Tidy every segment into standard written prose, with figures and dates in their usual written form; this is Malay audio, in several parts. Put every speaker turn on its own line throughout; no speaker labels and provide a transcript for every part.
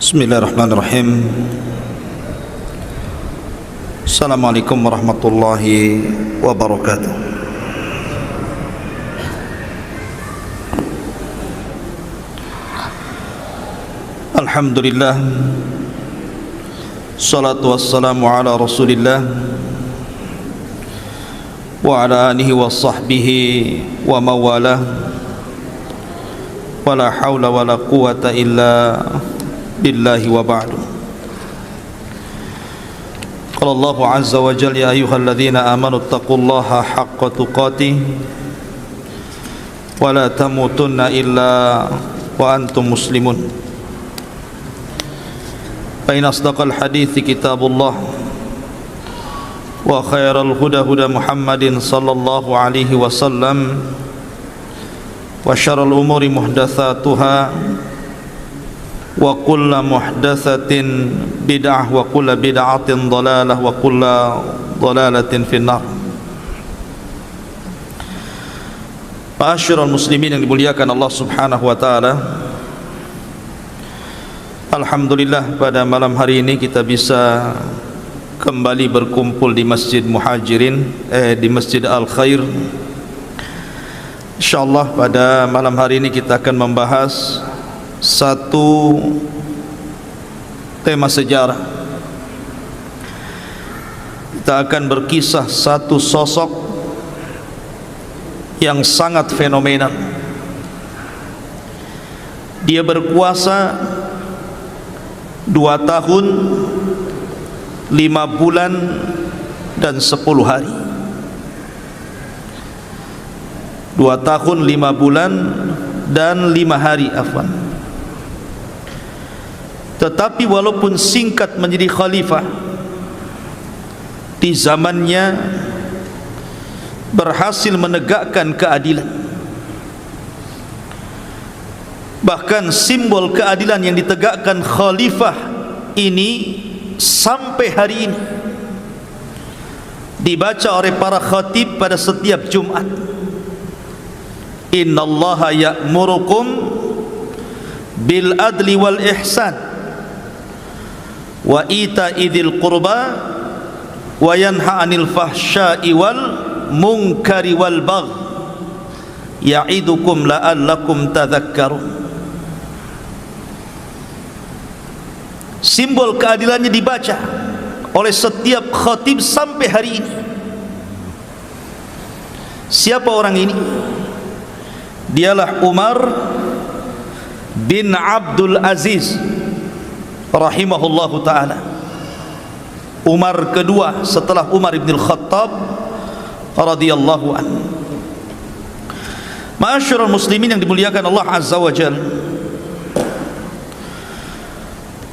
Bismillahirrahmanirrahim. Assalamualaikum warahmatullahi wabarakatuh. Alhamdulillah, salatu wassalamu ala rasulillah wa ala alihi wa sahbihi wa mawalah, wa la hawla wa la quwata illa billahi wa ba'du. Qala Allahu azza wa jalla, ya ayyuhalladzina amanu taqullaha haqqa tuqatih wa la tamutunna illa wa antum muslimun. Fa in asdaqal hadithi kitabullah wa khairal huda huda Muhammadin sallallahu alaihi wasallam wa syarrul umuri muhdatsatuha wa kullu muhdatsatin bid'ah wa kullu bid'atin dhalalah wa kullu dhalalatin finnar. Ma'asyiral muslimin yang dimuliakan Allah Subhanahu wa taala, alhamdulillah pada malam hari ini kita bisa kembali berkumpul di Masjid Muhajirin, di Masjid Al-Khair. Insyaallah pada malam hari ini kita akan membahas satu tema sejarah. Kita akan berkisah satu sosok yang sangat fenomenal. Dia berkuasa 2 tahun 5 bulan dan 10 hari. 2 tahun 5 bulan dan 5 hari, afwan. Tetapi walaupun singkat menjadi khalifah, di zamannya berhasil menegakkan keadilan. Bahkan simbol keadilan yang ditegakkan khalifah ini sampai hari ini dibaca oleh para khatib pada setiap Jumat. Innallaha ya'murukum bil adli wal ihsan wa ita'i dzil qurba wa yanha 'anil fahsya'i wal munkari wal bagh ya'idukum la'allakum tadhakkarun. Simbol keadilannya dibaca oleh setiap khatib sampai hari ini. Siapa orang ini? Dialah Umar bin Abdul Aziz rahimahullahu ta'ala. Umar kedua setelah Umar bin Khattab radhiyallahu anhu. Ma'asyiral muslimin yang dimuliakan Allah azza wa jalla,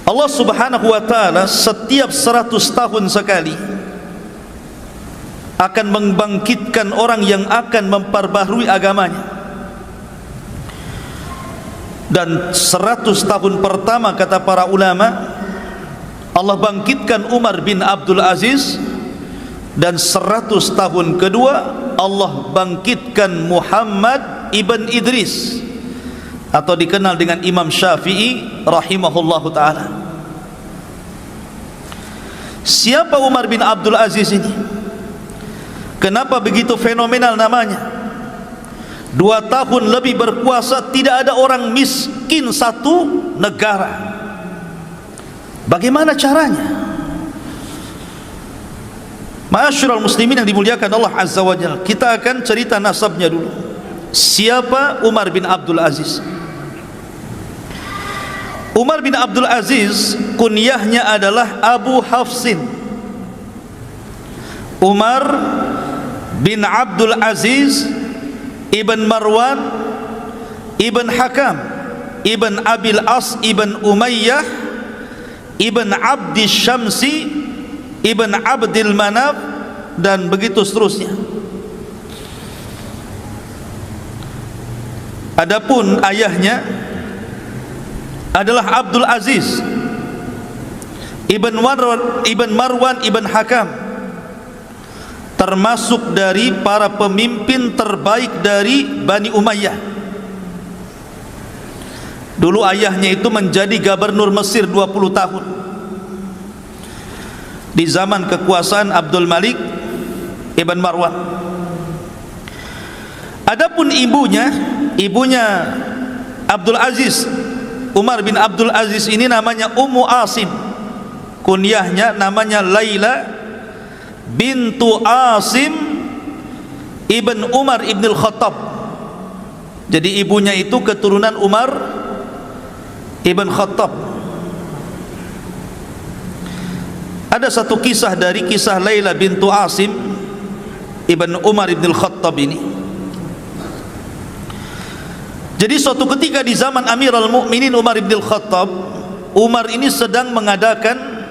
Allah subhanahu wa ta'ala setiap 100 tahun sekali akan membangkitkan orang yang akan memperbaharui agamanya. Dan 100 tahun pertama, kata para ulama, Allah bangkitkan Umar bin Abdul Aziz, dan 100 tahun kedua Allah bangkitkan Muhammad ibn Idris, atau dikenal dengan Imam Syafi'i rahimahullahu ta'ala. Siapa Umar bin Abdul Aziz ini? Kenapa begitu fenomenal namanya? 2 tahun lebih berkuasa, tidak ada orang miskin satu negara. Bagaimana caranya? Ma'asyiral muslimin yang dimuliakan Allah azza wa jalla, kita akan cerita nasabnya dulu. Siapa Umar bin Abdul Aziz? Umar bin Abdul Aziz kunyahnya adalah Abu Hafsin. Umar bin Abdul Aziz Ibn Marwan Ibn Hakam Ibn Abil As Ibn Umayyah Ibn Abdi Syamsi Ibn Abdil Manaf, dan begitu seterusnya. Adapun ayahnya adalah Abdul Aziz Ibn Marwan Ibn Hakam, termasuk dari para pemimpin terbaik dari Bani Umayyah. Dulu ayahnya itu menjadi gubernur Mesir 20 tahun di zaman kekuasaan Abdul Malik Ibn Marwan. Adapun ibunya Abdul Aziz, Umar bin Abdul Aziz ini namanya Ummu Asim, kunyahnya namanya Laila bintu Asim ibn Umar ibn al-Khattab. Jadi ibunya itu keturunan Umar ibn Khattab. Ada satu kisah dari kisah Laila bintu Asim ibn Umar ibn al-Khattab ini. Jadi suatu ketika di zaman Amirul Mukminin Umar ibn al-Khattab, Umar ini sedang mengadakan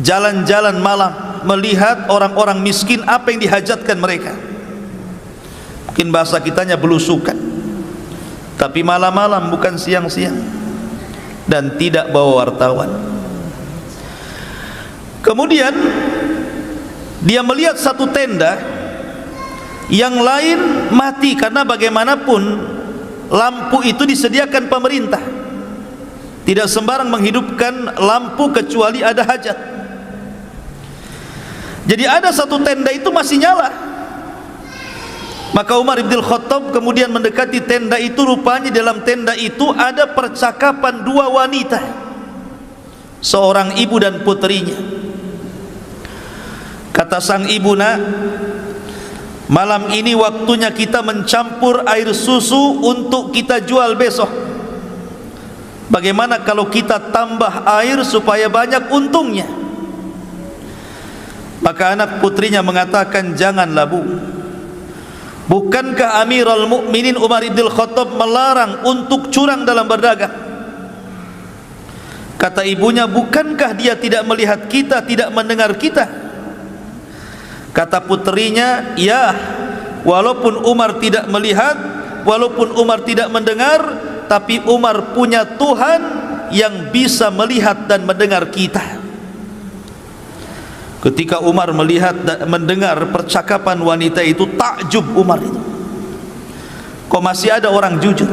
jalan-jalan malam, melihat orang-orang miskin apa yang dihajatkan mereka. Mungkin bahasa kitanya belusukan, tapi malam-malam bukan siang-siang, dan tidak bawa wartawan. Kemudian dia melihat satu tenda yang lain mati, karena bagaimanapun lampu itu disediakan pemerintah. Tidak sembarang menghidupkan lampu kecuali ada hajat. Jadi ada satu tenda itu masih nyala. Maka Umar bin Khattab kemudian mendekati tenda itu. Rupanya dalam tenda itu ada percakapan dua wanita, seorang ibu dan putrinya. Kata sang ibu, "Nak, malam ini waktunya kita mencampur air susu untuk kita jual besok. Bagaimana kalau kita tambah air supaya banyak untungnya?" Maka anak putrinya mengatakan, "Janganlah, Bu. Bukankah Amirul Mukminin Umar bin Khattab melarang untuk curang dalam berdagang?" Kata ibunya, "Bukankah dia tidak melihat kita, tidak mendengar kita?" Kata putrinya, "Ya, walaupun Umar tidak melihat, walaupun Umar tidak mendengar, tapi Umar punya Tuhan yang bisa melihat dan mendengar kita." Ketika Umar melihat dan mendengar percakapan wanita itu, takjub Umar itu. Kok masih ada orang jujur?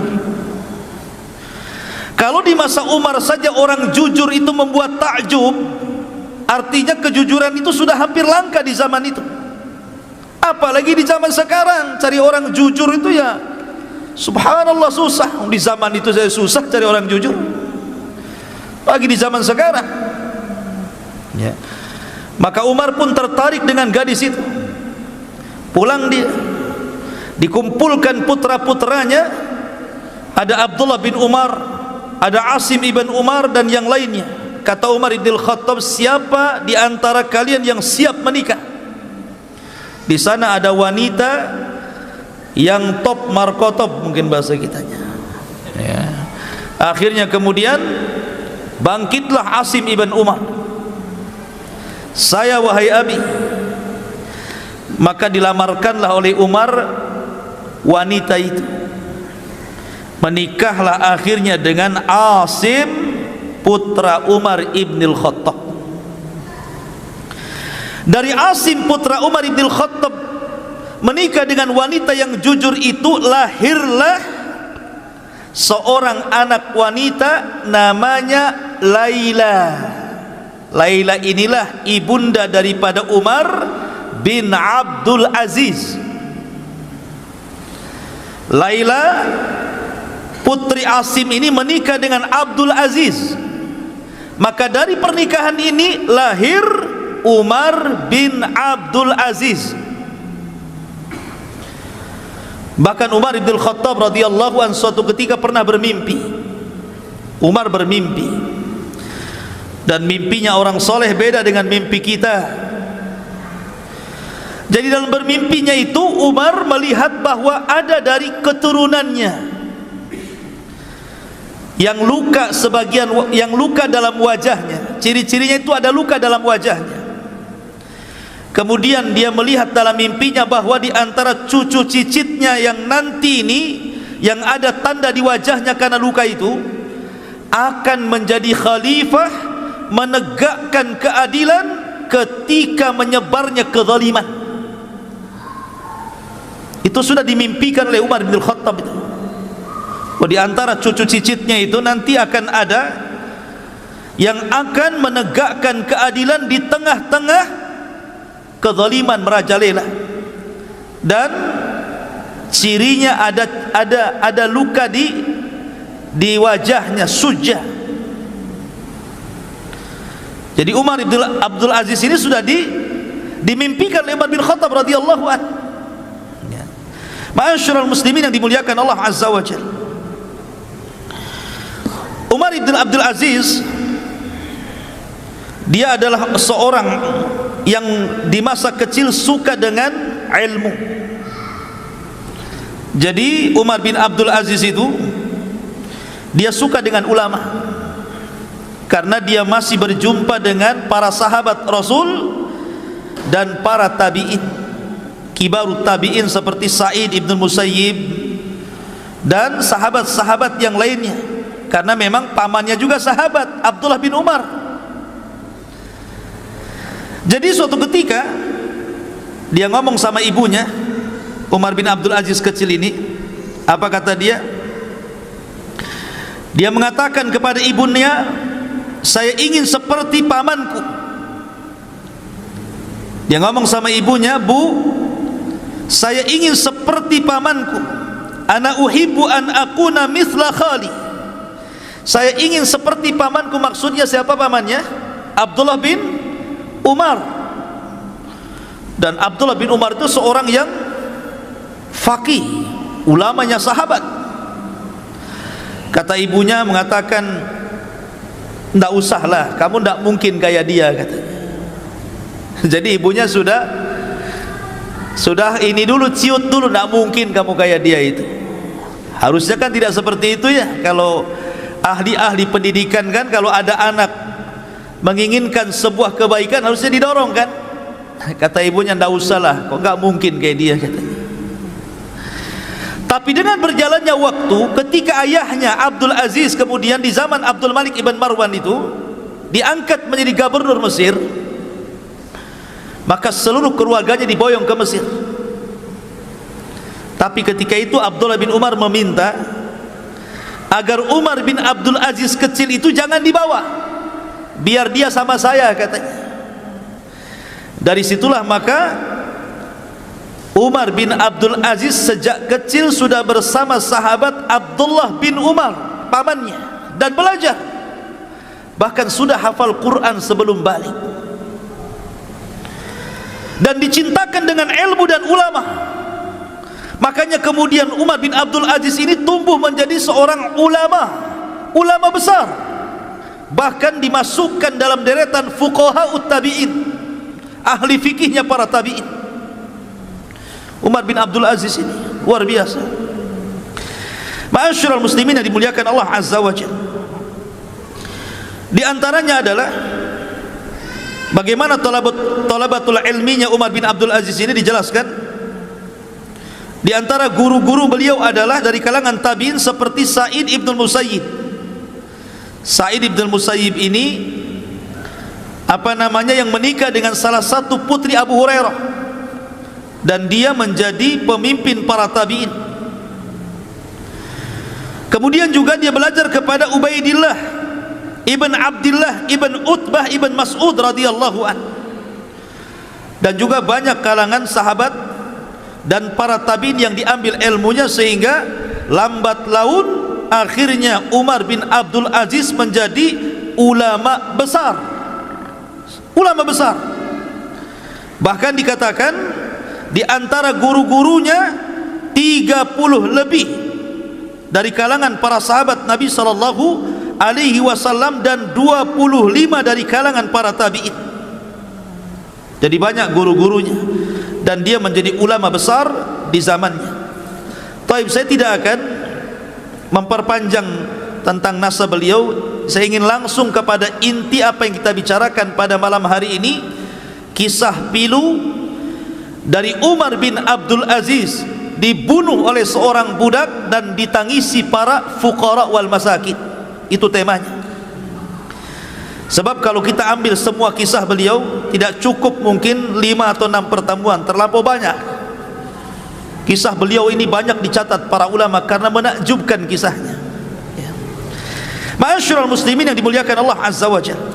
Kalau di masa Umar saja orang jujur itu membuat takjub, artinya kejujuran itu sudah hampir langka di zaman itu. Apalagi di zaman sekarang, cari orang jujur itu ya subhanallah susah. Di zaman itu saya susah cari orang jujur, lagi di zaman sekarang ya. Maka Umar pun tertarik dengan gadis itu. Pulang dia, dikumpulkan putra-putranya, ada Abdullah bin Umar, ada Asim ibn Umar, dan yang lainnya. Kata Umar ibn Khattab, "Siapa di antara kalian yang siap menikah?" Di sana ada wanita yang top markotop, mungkin bahasa kitanya ya. Akhirnya kemudian bangkitlah Asim ibn Umar, "Saya wahai Abi." Maka dilamarkanlah oleh Umar wanita itu. Menikahlah akhirnya dengan Asim putra Umar ibn al-Khattab. Dari Asim putra Umar ibn al-Khattab menikah dengan wanita yang jujur itu, lahirlah seorang anak wanita namanya Laila. Laila inilah ibunda daripada Umar bin Abdul Aziz. Laila putri Asim ini menikah dengan Abdul Aziz. Maka dari pernikahan ini lahir Umar bin Abdul Aziz. Bahkan Umar bin Khattab radhiyallahu anhu suatu ketika pernah bermimpi. Umar bermimpi, dan mimpinya orang soleh beda dengan mimpi kita. Jadi dalam bermimpinya itu Umar melihat bahwa ada dari keturunannya yang luka, sebagian yang luka dalam wajahnya. Ciri-cirinya itu ada luka dalam wajahnya. Kemudian dia melihat dalam mimpinya bahwa di antara cucu cicitnya yang nanti ini, yang ada tanda di wajahnya karena luka itu, akan menjadi khalifah, menegakkan keadilan ketika menyebarnya kezaliman. Itu sudah dimimpikan oleh Umar bin Khattab itu. Kalau di antara cucu cicitnya itu nanti akan ada yang akan menegakkan keadilan di tengah-tengah kezaliman merajalela, dan cirinya ada luka di wajahnya, sujah. Jadi Umar bin Abdul Aziz ini sudah dimimpikan oleh Umar bin Khattab radhiyallahu anhu. Ma'asyiral muslimin yang dimuliakan Allah azza wa jalla, Umar bin Abdul Aziz dia adalah seorang yang di masa kecil suka dengan ilmu. Jadi Umar bin Abdul Aziz itu dia suka dengan ulama, karena dia masih berjumpa dengan para sahabat Rasul dan para tabi'in, kibarut tabi'in seperti Sa'id ibn Musayyib dan sahabat-sahabat yang lainnya, karena memang pamannya juga sahabat, Abdullah bin Umar. Jadi suatu ketika dia ngomong sama ibunya, Umar bin Abdul Aziz kecil ini, apa kata dia? Dia mengatakan kepada ibunya, saya ingin seperti pamanku. Dia ngomong sama ibunya, Bu, saya ingin seperti pamanku. Ana uhibbu an akuna mithla khali. Saya ingin seperti pamanku. Maksudnya siapa pamannya? Abdullah bin Umar. Dan Abdullah bin Umar itu seorang yang faqih, ulamanya sahabat. Kata ibunya mengatakan, ndak usahlah, kamu ndak mungkin kayak dia, katanya. Jadi ibunya sudah ini dulu, ciut dulu, ndak mungkin kamu kayak dia itu. Harusnya kan tidak seperti itu ya. Kalau ahli-ahli pendidikan kan, kalau ada anak menginginkan sebuah kebaikan harusnya didorong kan. Kata ibunya, ndak usahlah, kok nggak mungkin kayak dia, katanya. Tapi dengan berjalannya waktu, ketika ayahnya Abdul Aziz kemudian di zaman Abdul Malik ibn Marwan itu diangkat menjadi gubernur Mesir, maka seluruh keluarganya diboyong ke Mesir. Tapi ketika itu Abdullah bin Umar meminta agar Umar bin Abdul Aziz kecil itu jangan dibawa, biar dia sama saya, katanya. Dari situlah maka Umar bin Abdul Aziz sejak kecil sudah bersama sahabat Abdullah bin Umar, pamannya, dan belajar. Bahkan sudah hafal Quran sebelum balik. Dan dicintakan dengan ilmu dan ulama. Makanya kemudian Umar bin Abdul Aziz ini tumbuh menjadi seorang ulama besar. Bahkan dimasukkan dalam deretan fuqaha tabi'in, ahli fikihnya para tabi'in. Umar bin Abdul Aziz ini luar biasa. Ma'asyiral muslimin yang dimuliakan Allah azza wa jalla, di antaranya adalah bagaimana talabatul ilminya Umar bin Abdul Aziz ini dijelaskan. Di antara guru-guru beliau adalah dari kalangan tabi'in seperti Sa'id ibn Musayyib. Sa'id ibn Musayyib ini yang menikah dengan salah satu putri Abu Hurairah, dan dia menjadi pemimpin para tabi'in. Kemudian juga dia belajar kepada Ubaidillah ibn Abdillah ibn Utbah ibn Mas'ud radhiyallahu an. Dan juga banyak kalangan sahabat dan para tabi'in yang diambil ilmunya, sehingga lambat laun akhirnya Umar bin Abdul Aziz menjadi ulama besar. Bahkan dikatakan di antara guru-gurunya 30 lebih dari kalangan para sahabat Nabi sallallahu alaihi wasallam dan 25 dari kalangan para tabi'in. Jadi banyak guru-gurunya, dan dia menjadi ulama besar di zamannya. Taib, saya tidak akan memperpanjang tentang nasab beliau. Saya ingin langsung kepada inti apa yang kita bicarakan pada malam hari ini, kisah pilu dari Umar bin Abdul Aziz dibunuh oleh seorang budak dan ditangisi para fuqara wal masakin. Itu temanya. Sebab kalau kita ambil semua kisah beliau tidak cukup, mungkin 5 atau 6 pertemuan, terlampau banyak. Kisah beliau ini banyak dicatat para ulama karena menakjubkan kisahnya. Ma'asyiral muslimin yang dimuliakan Allah Azza wa Jalla,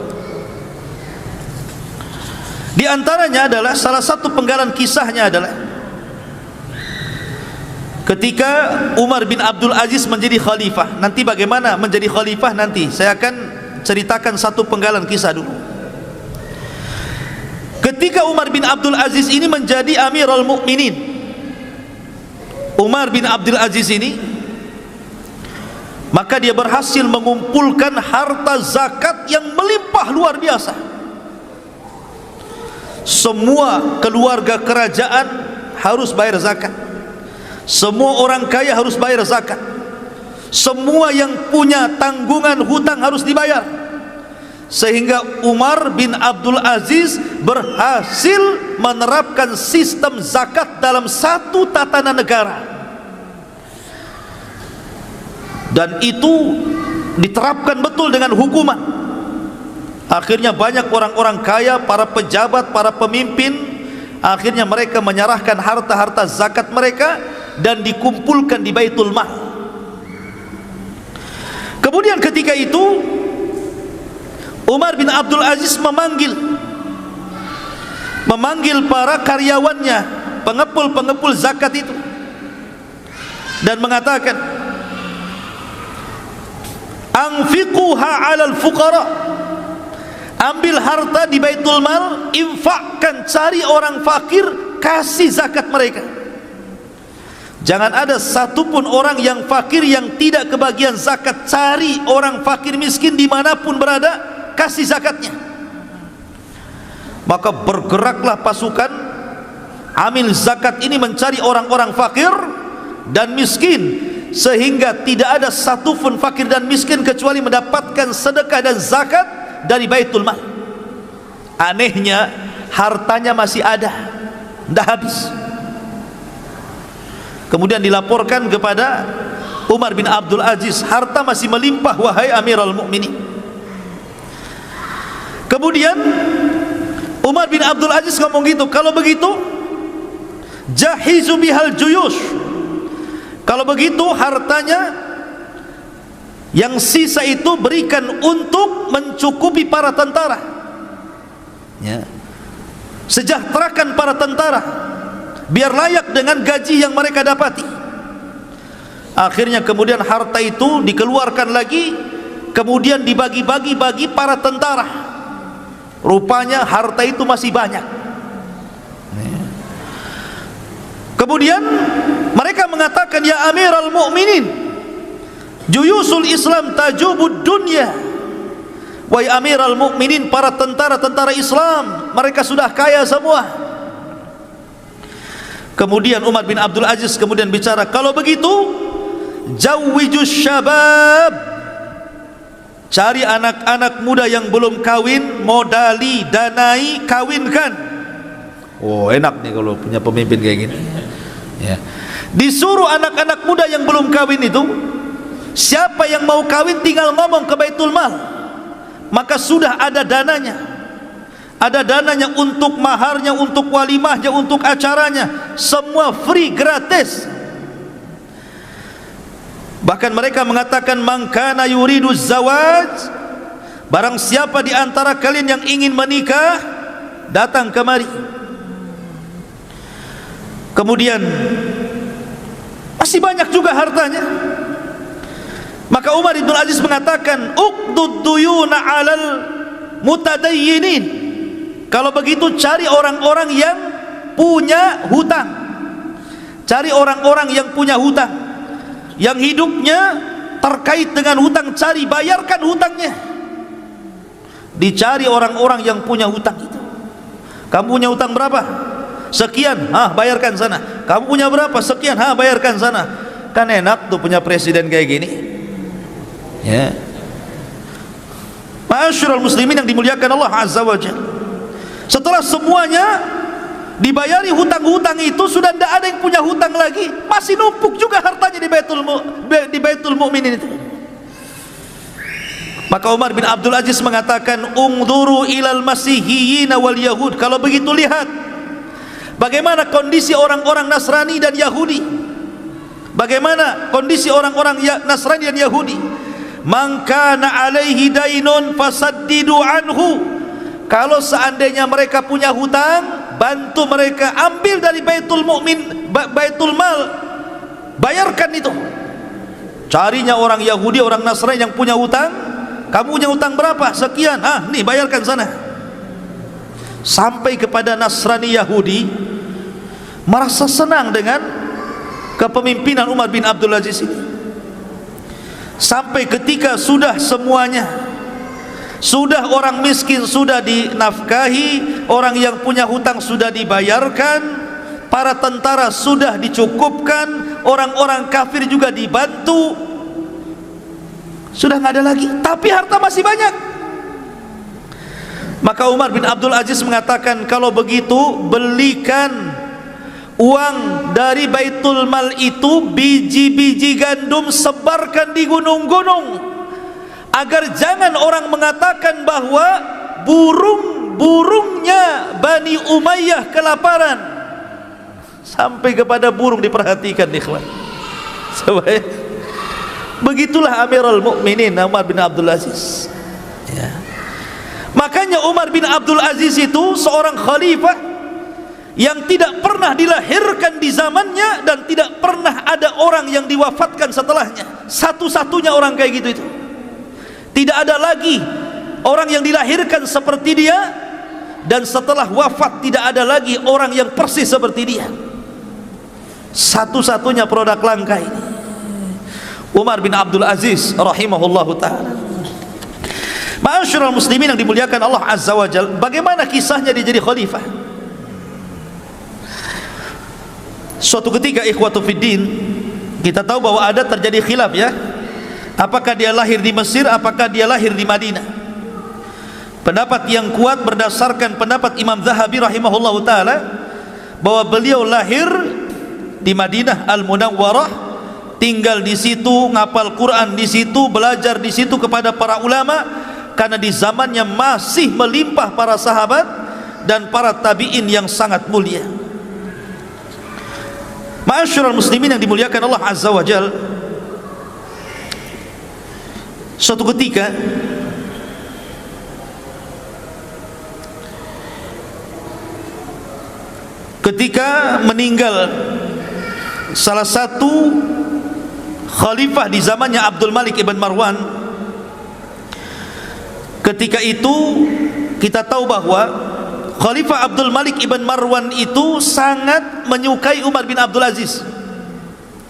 di antaranya adalah salah satu penggalan kisahnya adalah ketika Umar bin Abdul Aziz menjadi khalifah. Nanti bagaimana menjadi khalifah nanti saya akan ceritakan satu penggalan kisah dulu. Ketika Umar bin Abdul Aziz ini menjadi Amirul Mukminin, Umar bin Abdul Aziz ini, maka dia berhasil mengumpulkan harta zakat yang melimpah luar biasa. Semua keluarga kerajaan harus bayar zakat, semua orang kaya harus bayar zakat, semua yang punya tanggungan hutang harus dibayar. Sehingga Umar bin Abdul Aziz berhasil menerapkan sistem zakat dalam satu tatanan negara, dan itu diterapkan betul dengan hukuman. Akhirnya banyak orang-orang kaya, para pejabat, para pemimpin, akhirnya mereka menyerahkan harta-harta zakat mereka dan dikumpulkan di Baitul Mal. Kemudian ketika itu Umar bin Abdul Aziz memanggil para karyawannya, pengepul-pengepul zakat itu, dan mengatakan, anfiquha 'alal fuqara, ambil harta di Baitul Mal, infakkan, cari orang fakir, kasih zakat mereka. Jangan ada satupun orang yang fakir yang tidak kebagian zakat. Cari orang fakir miskin dimanapun berada, kasih zakatnya. Maka bergeraklah pasukan amil zakat ini mencari orang-orang fakir dan miskin, sehingga tidak ada satupun fakir dan miskin kecuali mendapatkan sedekah dan zakat dari Baitul Mal. Anehnya hartanya masih ada, tidak habis. Kemudian dilaporkan kepada Umar bin Abdul Aziz, harta masih melimpah wahai Amirul Mukminin. Kemudian Umar bin Abdul Aziz ngomong gitu, kalau begitu jahizu bihal juyush, kalau begitu hartanya yang sisa itu berikan untuk mencukupi para tentara, ya. Sejahterakan para tentara biar layak dengan gaji yang mereka dapati. Akhirnya kemudian harta itu dikeluarkan lagi, kemudian dibagi-bagi bagi para tentara. Rupanya harta itu masih banyak. Kemudian mereka mengatakan, ya Amirul Mukminin, juyusul Islam tajubud dunya. Wahai Amirul Mukminin, para tentara-tentara Islam mereka sudah kaya semua. Kemudian Umar bin Abdul Aziz kemudian bicara, kalau begitu jawwijus syabab, cari anak-anak muda yang belum kawin, modali, danai, kawinkan. Oh, enak nih kalau punya pemimpin kayak gini, ya. Disuruh anak-anak muda yang belum kawin itu, siapa yang mau kawin tinggal ngomong ke Baitul Mal, maka sudah ada dananya. Ada dananya untuk maharnya, untuk walimahnya, untuk acaranya, semua free, gratis. Bahkan mereka mengatakan, man kana yuridu zawaj, barang siapa di antara kalian yang ingin menikah, datang kemari. Kemudian masih banyak juga hartanya. Maka Umar bin Aziz mengatakan, uqdud duyuna 'alal mutadayyinin, kalau begitu cari orang-orang yang punya hutang, cari orang-orang yang punya hutang, yang hidupnya terkait dengan hutang, cari, bayarkan hutangnya. Dicari orang-orang yang punya hutang itu. Kamu punya hutang berapa? Sekian, bayarkan sana. Kamu punya berapa? Sekian, bayarkan sana. Kan enak tuh punya presiden kayak gini, ya. Ma'asyiral muslimin yang dimuliakan Allah Azza wa Jalla, setelah semuanya dibayari hutang-hutang itu, sudah tidak ada yang punya hutang lagi, masih numpuk juga hartanya di Baitul Mukminin itu. Maka Umar bin Abdul Aziz mengatakan, ungduru ilal masihiyyin wal yahud, kalau begitu lihat bagaimana kondisi orang-orang Nasrani dan Yahudi. Bagaimana kondisi orang-orang Nasrani dan Yahudi? man kana alaihi dainun fasaddidu anhu. Kalau seandainya mereka punya hutang, bantu mereka, ambil dari baitul mu'min, baitul mal, bayarkan itu. Carinya orang Yahudi, orang Nasrani yang punya hutang, kamu punya hutang berapa? Sekian, nih bayarkan sana. Sampai kepada Nasrani Yahudi merasa senang dengan kepemimpinan Umar bin Abdul Aziz ini. Sampai ketika sudah semuanya, sudah orang miskin sudah dinafkahi, orang yang punya hutang sudah dibayarkan, para tentara sudah dicukupkan, orang-orang kafir juga dibantu, sudah nggak ada lagi, tapi harta masih banyak. Maka Umar bin Abdul Aziz mengatakan, kalau begitu belikan uang dari baitul mal itu, biji-biji gandum, sebarkan di gunung-gunung, agar jangan orang mengatakan bahwa burung-burungnya Bani Umayyah kelaparan. Sampai kepada burung diperhatikan, ikhwan. Begitulah Amirul Mukminin Umar bin Abdul Aziz, ya. Makanya Umar bin Abdul Aziz itu seorang khalifah yang tidak pernah dilahirkan di zamannya, dan tidak pernah ada orang yang diwafatkan setelahnya. Satu-satunya orang kayak gitu itu. Tidak ada lagi orang yang dilahirkan seperti dia, dan setelah wafat tidak ada lagi orang yang persis seperti dia. Satu-satunya produk langka ini, Umar bin Abdul Aziz rahimahullahu ta'ala. Ma'asyiral muslimin yang dimuliakan Allah Azza wa Jalla, bagaimana kisahnya dia jadi khalifah? Suatu ketika, ikhwatu fiddin, kita tahu bahwa ada terjadi khilaf, ya. Apakah dia lahir di Mesir, apakah dia lahir di Madinah? Pendapat yang kuat berdasarkan pendapat Imam Zahabi rahimahullahu ta'ala, bahwa beliau lahir di Madinah Al-Munawwarah, tinggal di situ, ngapal Quran di situ, belajar di situ kepada para ulama, karena di zamannya masih melimpah para sahabat dan para tabi'in yang sangat mulia. Ma'asyiral muslimin yang dimuliakan Allah Azza wa Jalla, suatu ketika meninggal salah satu khalifah di zamannya Abdul Malik ibn Marwan. Ketika itu kita tahu bahwa Khalifah Abdul Malik ibn Marwan itu sangat menyukai Umar bin Abdul Aziz.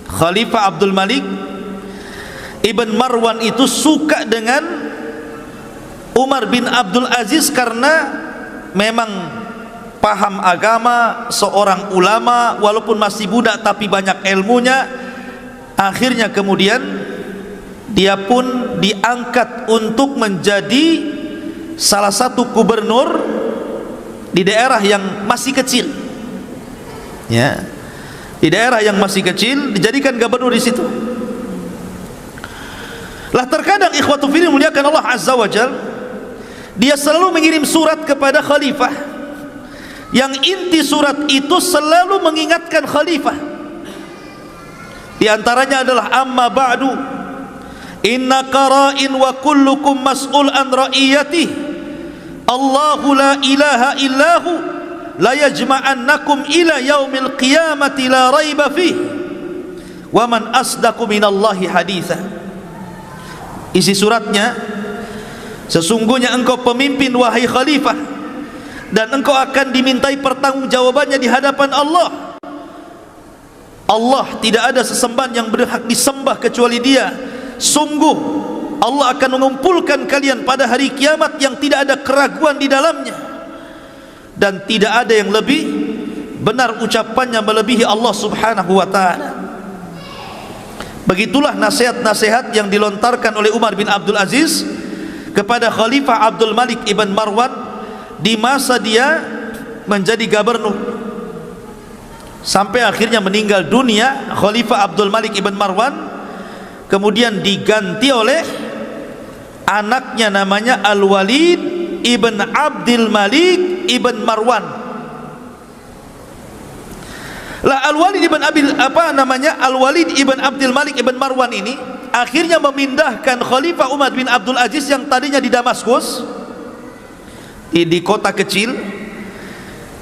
Khalifah Abdul Malik ibn Marwan itu suka dengan Umar bin Abdul Aziz karena memang paham agama, seorang ulama, walaupun masih budak tapi banyak ilmunya. Akhirnya kemudian dia pun diangkat untuk menjadi salah satu gubernur di daerah yang masih kecil, ya, di daerah yang masih kecil, dijadikan gubernur di situ. Lah terkadang ikhwatu fillah muliakan Allah Azza wa Jal, dia selalu mengirim surat kepada khalifah, yang inti surat itu selalu mengingatkan khalifah. Di antaranya adalah amma ba'du inna qara'in wa kullukum mas'ul an ra'iyatih, Allahu la ilaha illahu la yajma'annakum ila yaumil qiyamati la raiba fih wa man asdaqu minallahi haditha. Isi suratnya, sesungguhnya engkau pemimpin wahai khalifah, dan engkau akan dimintai pertanggungjawabannya di hadapan Allah. Allah tidak ada sesembahan yang berhak disembah kecuali Dia. Sungguh Allah akan mengumpulkan kalian pada hari kiamat yang tidak ada keraguan di dalamnya, dan tidak ada yang lebih benar ucapannya melebihi Allah subhanahu wa ta'ala. Begitulah nasihat-nasihat yang dilontarkan oleh Umar bin Abdul Aziz kepada Khalifah Abdul Malik ibn Marwan di masa dia menjadi gubernur, sampai akhirnya meninggal dunia Khalifah Abdul Malik ibn Marwan. Kemudian diganti oleh anaknya, namanya Al-Walid ibn Abdul Malik ibn Marwan. Lah Al-Walid ibn Al-Walid ibn Abdul Malik ibn Marwan ini akhirnya memindahkan Khalifah Umar bin Abdul Aziz yang tadinya di Damaskus, di kota kecil,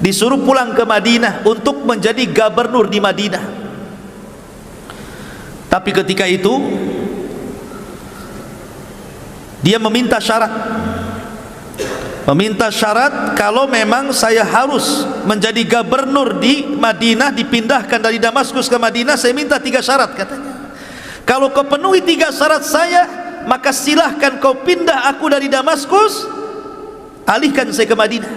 disuruh pulang ke Madinah untuk menjadi gubernur di Madinah. Tapi ketika itu dia meminta syarat, kalau memang saya harus menjadi gubernur di Madinah, dipindahkan dari Damaskus ke Madinah, saya minta 3 syarat katanya. Kalau kau penuhi 3 syarat saya, maka silahkan kau pindah aku dari Damaskus, alihkan saya ke Madinah.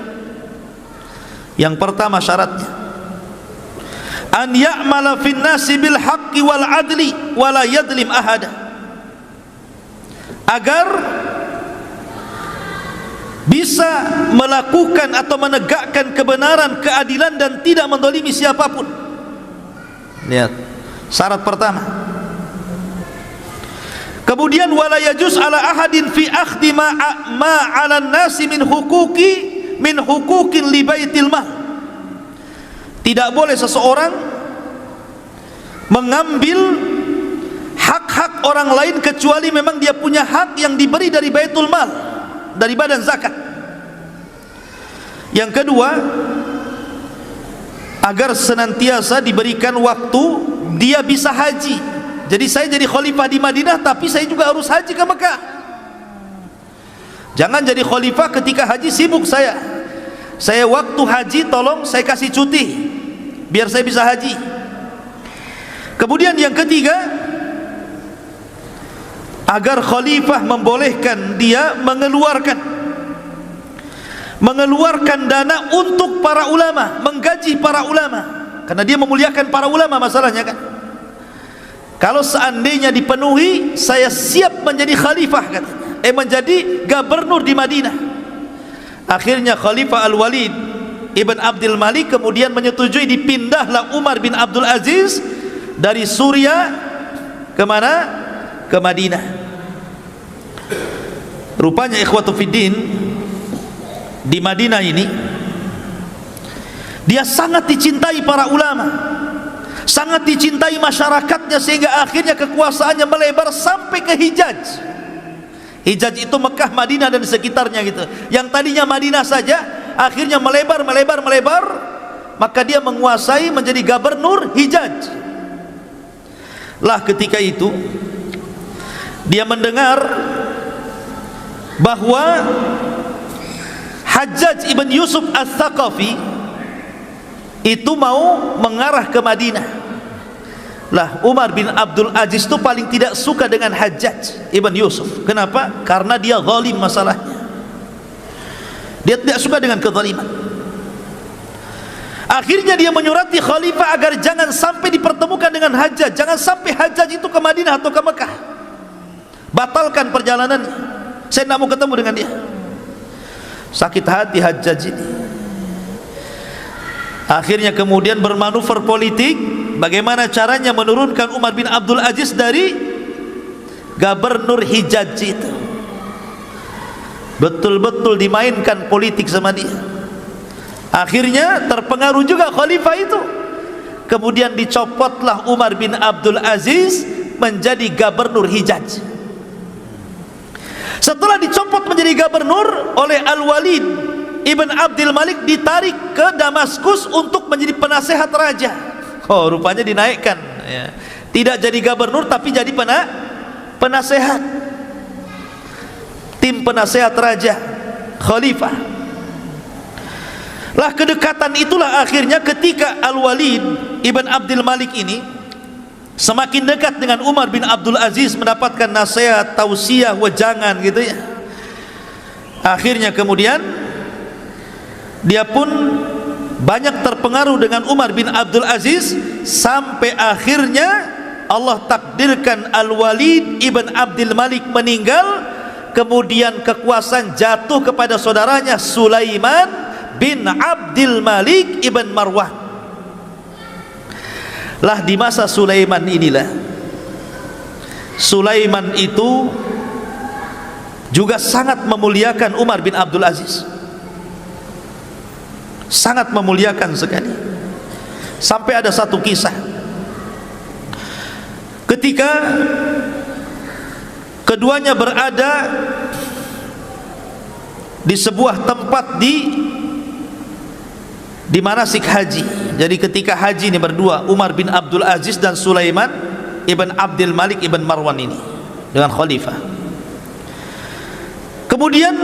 Yang pertama syaratnya, an ya'mala fin nasi bil haqqi wal adli wa la yadlim ahada, agar bisa melakukan atau menegakkan kebenaran, keadilan, dan tidak mendolimi siapapun. Lihat, syarat pertama. Kemudian wala yajuz ala ahadin fi akhdhi ma 'ala an-nasi min huquqin li baitil mal. Tidak boleh seseorang mengambil hak-hak orang lain kecuali memang dia punya hak yang diberi dari baitul mal, dari badan zakat. Yang kedua, agar senantiasa diberikan waktu dia bisa haji. Jadi saya jadi khalifah di Madinah, tapi saya juga harus haji ke Mekah. Jangan jadi khalifah ketika haji sibuk saya waktu haji tolong saya kasih cuti biar saya bisa haji. Kemudian yang ketiga, agar khalifah membolehkan dia mengeluarkan dana untuk para ulama, menggaji para ulama, karena dia memuliakan para ulama masalahnya kan. Kalau seandainya dipenuhi, saya siap menjadi khalifah katanya, menjadi gubernur di Madinah. Akhirnya Khalifah Al-Walid Ibn Abdul Malik kemudian menyetujui, dipindahlah Umar bin Abdul Aziz dari Suriah ke mana? Ke Madinah. Rupanya ikhwatu fiddin, di Madinah ini dia sangat dicintai para ulama, sangat dicintai masyarakatnya, sehingga akhirnya kekuasaannya melebar sampai ke Hijaz. Hijaz itu Mekah, Madinah dan sekitarnya gitu. Yang tadinya Madinah saja akhirnya melebar, maka dia menguasai, menjadi gubernur Hijaz. Lah ketika itu dia mendengar bahwa Hajjaj ibn Yusuf Al-Thaqafi itu mau mengarah ke Madinah. Lah Umar bin Abdul Aziz itu paling tidak suka dengan Hajjaj ibn Yusuf. Kenapa? Karena dia zalim masalahnya. Dia tidak suka dengan kezaliman. Akhirnya dia menyurati khalifah agar jangan sampai dipertemukan dengan Hajjaj, jangan sampai Hajjaj itu ke Madinah atau ke Mekah. Batalkan perjalanannya, saya tidak mau ketemu dengan dia. Sakit hati Hajjaj ini. Akhirnya kemudian bermanuver politik, bagaimana caranya menurunkan Umar bin Abdul Aziz dari gubernur Hijaz itu. Betul-betul dimainkan politik sama dia. Akhirnya terpengaruh juga khalifah itu. Kemudian dicopotlah Umar bin Abdul Aziz menjadi gubernur Hijaz. Setelah dicopot menjadi gubernur oleh Al-Walid Ibn Abdul Malik, ditarik ke Damaskus untuk menjadi penasehat raja. Oh, rupanya dinaikkan ya. Tidak jadi gubernur tapi jadi penasehat, tim penasehat raja, khalifah. Lah kedekatan itulah akhirnya ketika Al-Walid Ibn Abdul Malik ini semakin dekat dengan Umar bin Abdul Aziz, mendapatkan nasihat, tausiah, wejangan gitu ya. Akhirnya kemudian dia pun banyak terpengaruh dengan Umar bin Abdul Aziz, sampai akhirnya Allah takdirkan Al-Walid Ibn Abdul Malik meninggal. Kemudian kekuasaan jatuh kepada saudaranya Sulaiman bin Abdul Malik Ibn Marwan. Lah di masa Sulaiman inilah, Sulaiman itu juga sangat memuliakan Umar bin Abdul Aziz, sangat memuliakan sekali. Sampai ada satu kisah ketika Keduanya berada di sebuah tempat di manasik haji. Jadi ketika haji ini berdua, Umar bin Abdul Aziz dan Sulaiman ibn Abdul Malik ibn Marwan ini dengan khalifah. Kemudian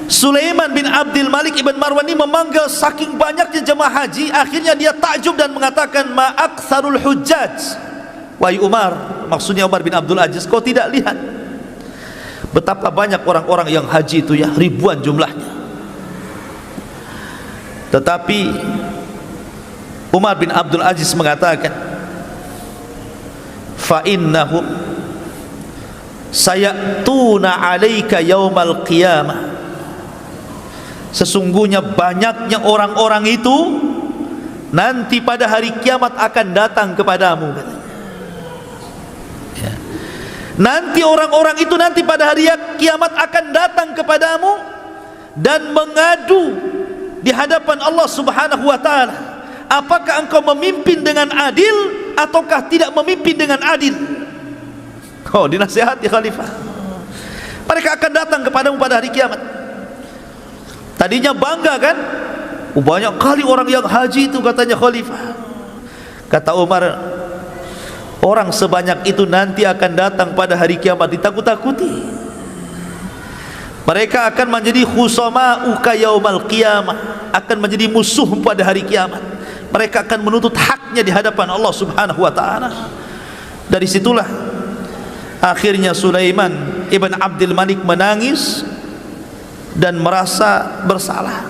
Sulaiman bin Abdul Malik ibn Marwan ini memanggil saking banyaknya jemaah haji, akhirnya dia takjub dan mengatakan, ma aktsarul hujjaj. Wahai Umar, maksudnya Umar bin Abdul Aziz, kau tidak lihat betapa banyak orang-orang yang haji itu ya, ribuan jumlahnya. Tetapi Umar bin Abdul Aziz mengatakan, fa innahum sayatuna alaika yaumal qiyamah. Sesungguhnya banyaknya orang-orang itu nanti pada hari kiamat akan datang kepadamu, katanya. Ya. Nanti orang-orang itu nanti pada hari kiamat akan datang kepadamu dan mengadu di hadapan Allah Subhanahu wa taala, apakah engkau memimpin dengan adil ataukah tidak memimpin dengan adil. Oh, dinasihati khalifah. Mereka akan datang kepadamu pada hari kiamat. Tadinya bangga kan, banyak kali orang yang haji itu, katanya khalifah. Kata Umar, orang sebanyak itu nanti akan datang pada hari kiamat ditakut-takuti. Mereka akan menjadi khusama'uka yaumal qiyamah, akan menjadi musuh pada hari kiamat. Mereka akan menuntut haknya di hadapan Allah Subhanahu wa taala. Dari situlah akhirnya Sulaiman ibn Abdul Malik menangis dan merasa bersalah.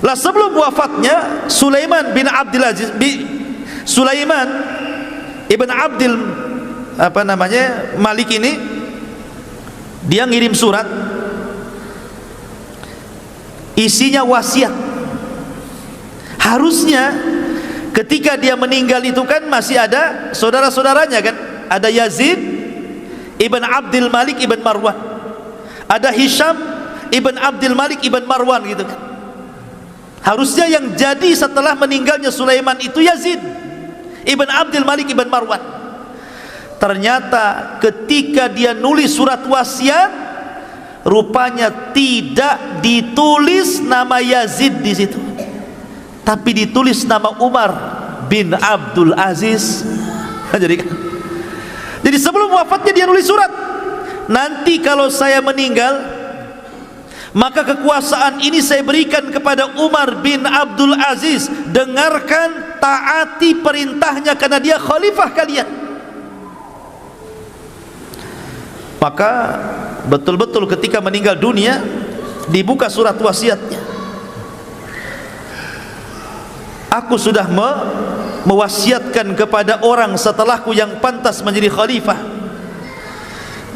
Lah sebelum wafatnya Sulaiman bin Abdul Aziz, Sulaiman ibn Abdul Malik ini, dia ngirim surat, isinya wasiat. Harusnya ketika dia meninggal itu kan masih ada saudara-saudaranya kan, ada Yazid ibn Abdul Malik ibn Marwan, ada Hisham ibn Abdul Malik ibn Marwan gitu kan. Harusnya yang jadi setelah meninggalnya Sulaiman itu Yazid ibn Abdul Malik ibn Marwan. Ternyata ketika dia nulis surat wasiat, rupanya tidak ditulis nama Yazid di situ, tapi ditulis nama Umar bin Abdul Aziz. Jadi sebelum wafatnya dia nulis surat, nanti kalau saya meninggal, maka kekuasaan ini saya berikan kepada Umar bin Abdul Aziz. Dengarkan, taati perintahnya karena dia khalifah kalian. Maka betul-betul ketika meninggal dunia dibuka surat wasiatnya. Aku sudah mewasiatkan kepada orang setelahku yang pantas menjadi khalifah,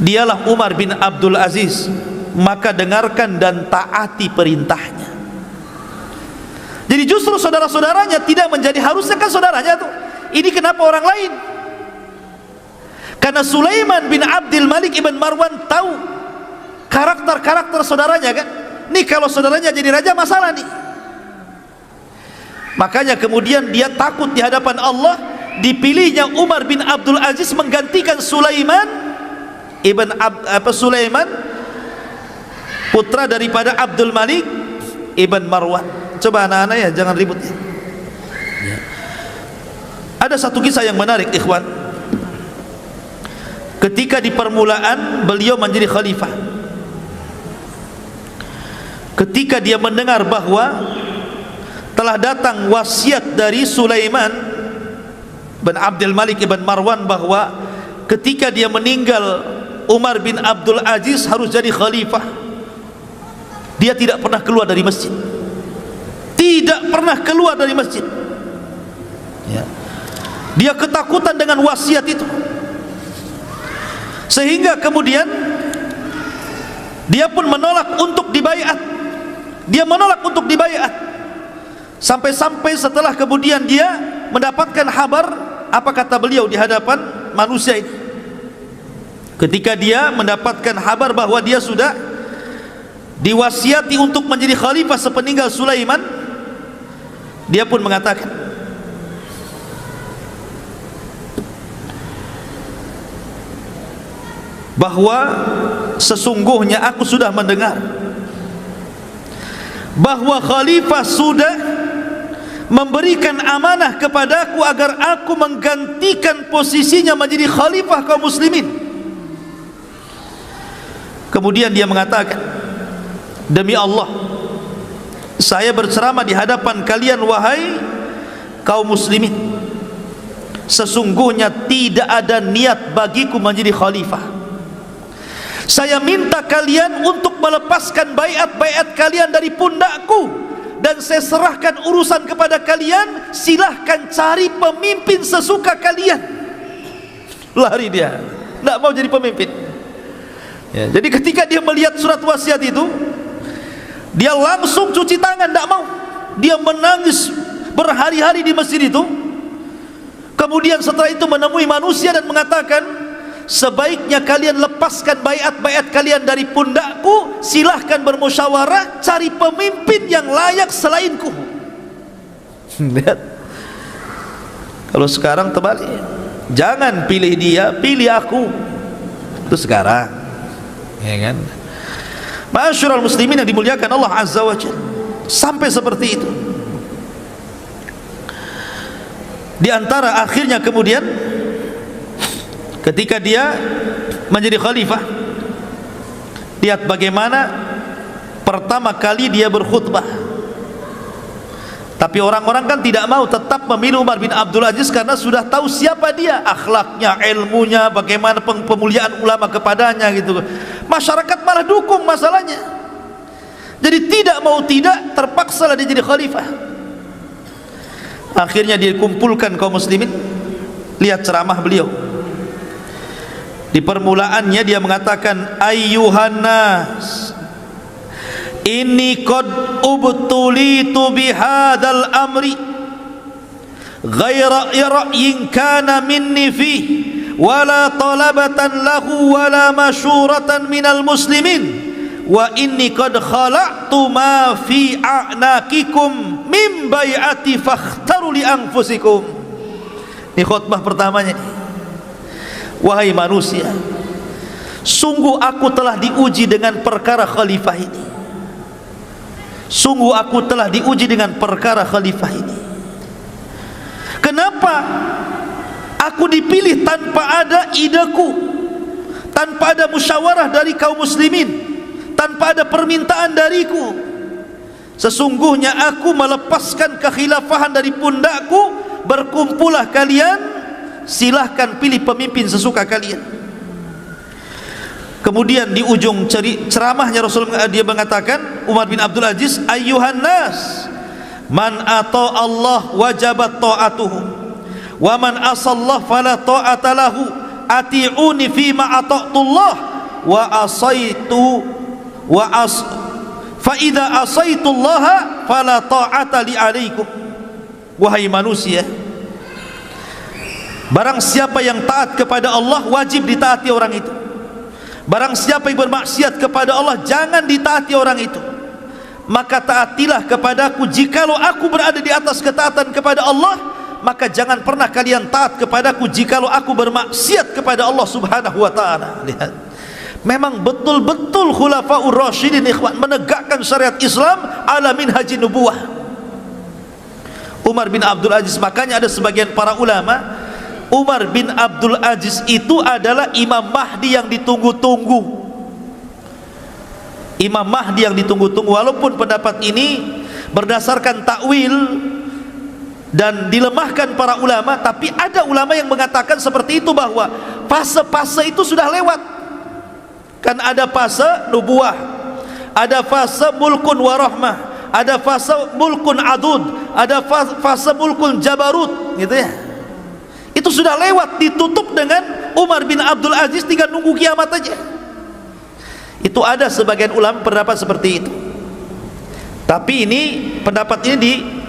dialah Umar bin Abdul Aziz, maka dengarkan dan taati perintahnya. Jadi justru saudara-saudaranya tidak menjadi, harusnya kan saudaranya tuh, ini kenapa orang lain? Karena Sulaiman bin Abdul Malik ibn Marwan tahu karakter-karakter saudaranya kan. Nih kalau saudaranya jadi raja masalah nih. Makanya kemudian dia takut di hadapan Allah, dipilihnya Umar bin Abdul Aziz menggantikan Sulaiman Sulaiman putra daripada Abdul Malik ibn Marwan. Coba anak-anak ya, jangan ribut ya. Ada satu kisah yang menarik ikhwan. Ketika di permulaan beliau menjadi khalifah, ketika dia mendengar bahwa telah datang wasiat dari Sulaiman bin Abdul Malik ibn Marwan bahwa ketika dia meninggal Umar bin Abdul Aziz harus jadi khalifah, dia tidak pernah keluar dari masjid. Tidak pernah keluar dari masjid ya. Dia ketakutan dengan wasiat itu, sehingga kemudian dia pun menolak untuk dibaiat. Dia menolak untuk dibaiat sampai-sampai setelah kemudian dia mendapatkan kabar, apa kata beliau di hadapan manusia ini ketika dia mendapatkan kabar bahwa dia sudah diwasiati untuk menjadi khalifah sepeninggal Sulaiman, dia pun mengatakan, bahwa sesungguhnya aku sudah mendengar bahwa khalifah sudah memberikan amanah kepadaku agar aku menggantikan posisinya menjadi khalifah kaum muslimin. Kemudian dia mengatakan, demi Allah, saya berceramah di hadapan kalian wahai kaum muslimin, sesungguhnya tidak ada niat bagiku menjadi khalifah. Saya minta kalian untuk melepaskan baiat-baiat kalian dari pundakku, dan saya serahkan urusan kepada kalian. Silahkan cari pemimpin sesuka kalian. Lari dia, tidak mau jadi pemimpin ya. Jadi ketika dia melihat surat wasiat itu, dia langsung cuci tangan, tidak mau. Dia menangis berhari-hari di masjid itu. Kemudian setelah itu menemui manusia dan mengatakan, sebaiknya kalian lepaskan baiat-baiat kalian dari pundakku, silahkan bermusyawarah, cari pemimpin yang layak selainku. Lihat, kalau sekarang terbalik, jangan pilih dia, pilih aku. Itu sekarang, ya kan? Ma'asyiral muslimin yang dimuliakan Allah Azza wa Jalla, sampai seperti itu. Di antara akhirnya kemudian ketika dia menjadi khalifah, lihat bagaimana pertama kali dia berkhutbah. Tapi orang-orang kan tidak mau, tetap memilih Umar bin Abdul Aziz karena sudah tahu siapa dia, akhlaknya, ilmunya, bagaimana pemuliaan ulama kepadanya gitu. Masyarakat malah dukung masalahnya. Jadi tidak mau tidak, terpaksalah dia jadi khalifah. Akhirnya dikumpulkan kaum muslimin. Lihat ceramah beliau. Di permulaannya dia mengatakan, ayyuhan nas, inni qad ubtulitu bihadzal amri ghaira ra'yin kana minni fi wala talabatan lahu wala masyuratan minal muslimin wa inni qad khala'tu ma fi a'naqikum min bai'ati fakhtaru li anfusikum. Ini khutbah pertamanya nih. Wahai manusia, sungguh aku telah diuji dengan perkara khalifah ini. Sungguh aku telah diuji dengan perkara khalifah ini. Kenapa aku dipilih tanpa ada ideku, tanpa ada musyawarah dari kaum muslimin, tanpa ada permintaan dariku? Sesungguhnya aku melepaskan kekhilafahan dari pundakku. Berkumpullah kalian, silahkan pilih pemimpin sesuka kalian. Kemudian di ujung ceramahnya Rasulullah dia mengatakan, Umar bin Abdul Aziz, ayyuhan nas, man ata Allah wajabat ta'atuhu wa man asallah fala ta'ata lahu, ati'uni fima ata'tullah wa asaitu wa as fa idza asaitullaha fala ta'ata li alaikum. Wahai manusia, barang siapa yang taat kepada Allah, wajib ditaati orang itu. Barang siapa yang bermaksiat kepada Allah, jangan ditaati orang itu. Maka taatilah kepadaku. Jikalau aku berada di atas ketaatan kepada Allah, maka jangan pernah kalian taat kepadaku jikalau aku bermaksiat kepada Allah subhanahu wa ta'ala. Lihat, memang betul-betul khulafaur rasyidin ikhwan menegakkan syariat Islam ala minhajin nubuwah. Umar bin Abdul Aziz, makanya ada sebagian para ulama, Umar bin Abdul Aziz itu adalah Imam Mahdi yang ditunggu-tunggu. Imam Mahdi yang ditunggu-tunggu. Walaupun pendapat ini berdasarkan takwil dan dilemahkan para ulama, tapi ada ulama yang mengatakan seperti itu, bahwa fase-fase itu sudah lewat. Kan ada fase nubuah, ada fase mulkun warahmah, ada fase mulkun adud, ada fase mulkun jabarut, gitu ya. Itu sudah lewat, ditutup dengan Umar bin Abdul Aziz, tinggal nunggu kiamat aja. Itu ada sebagian ulama pendapat seperti itu. Tapi ini pendapat ini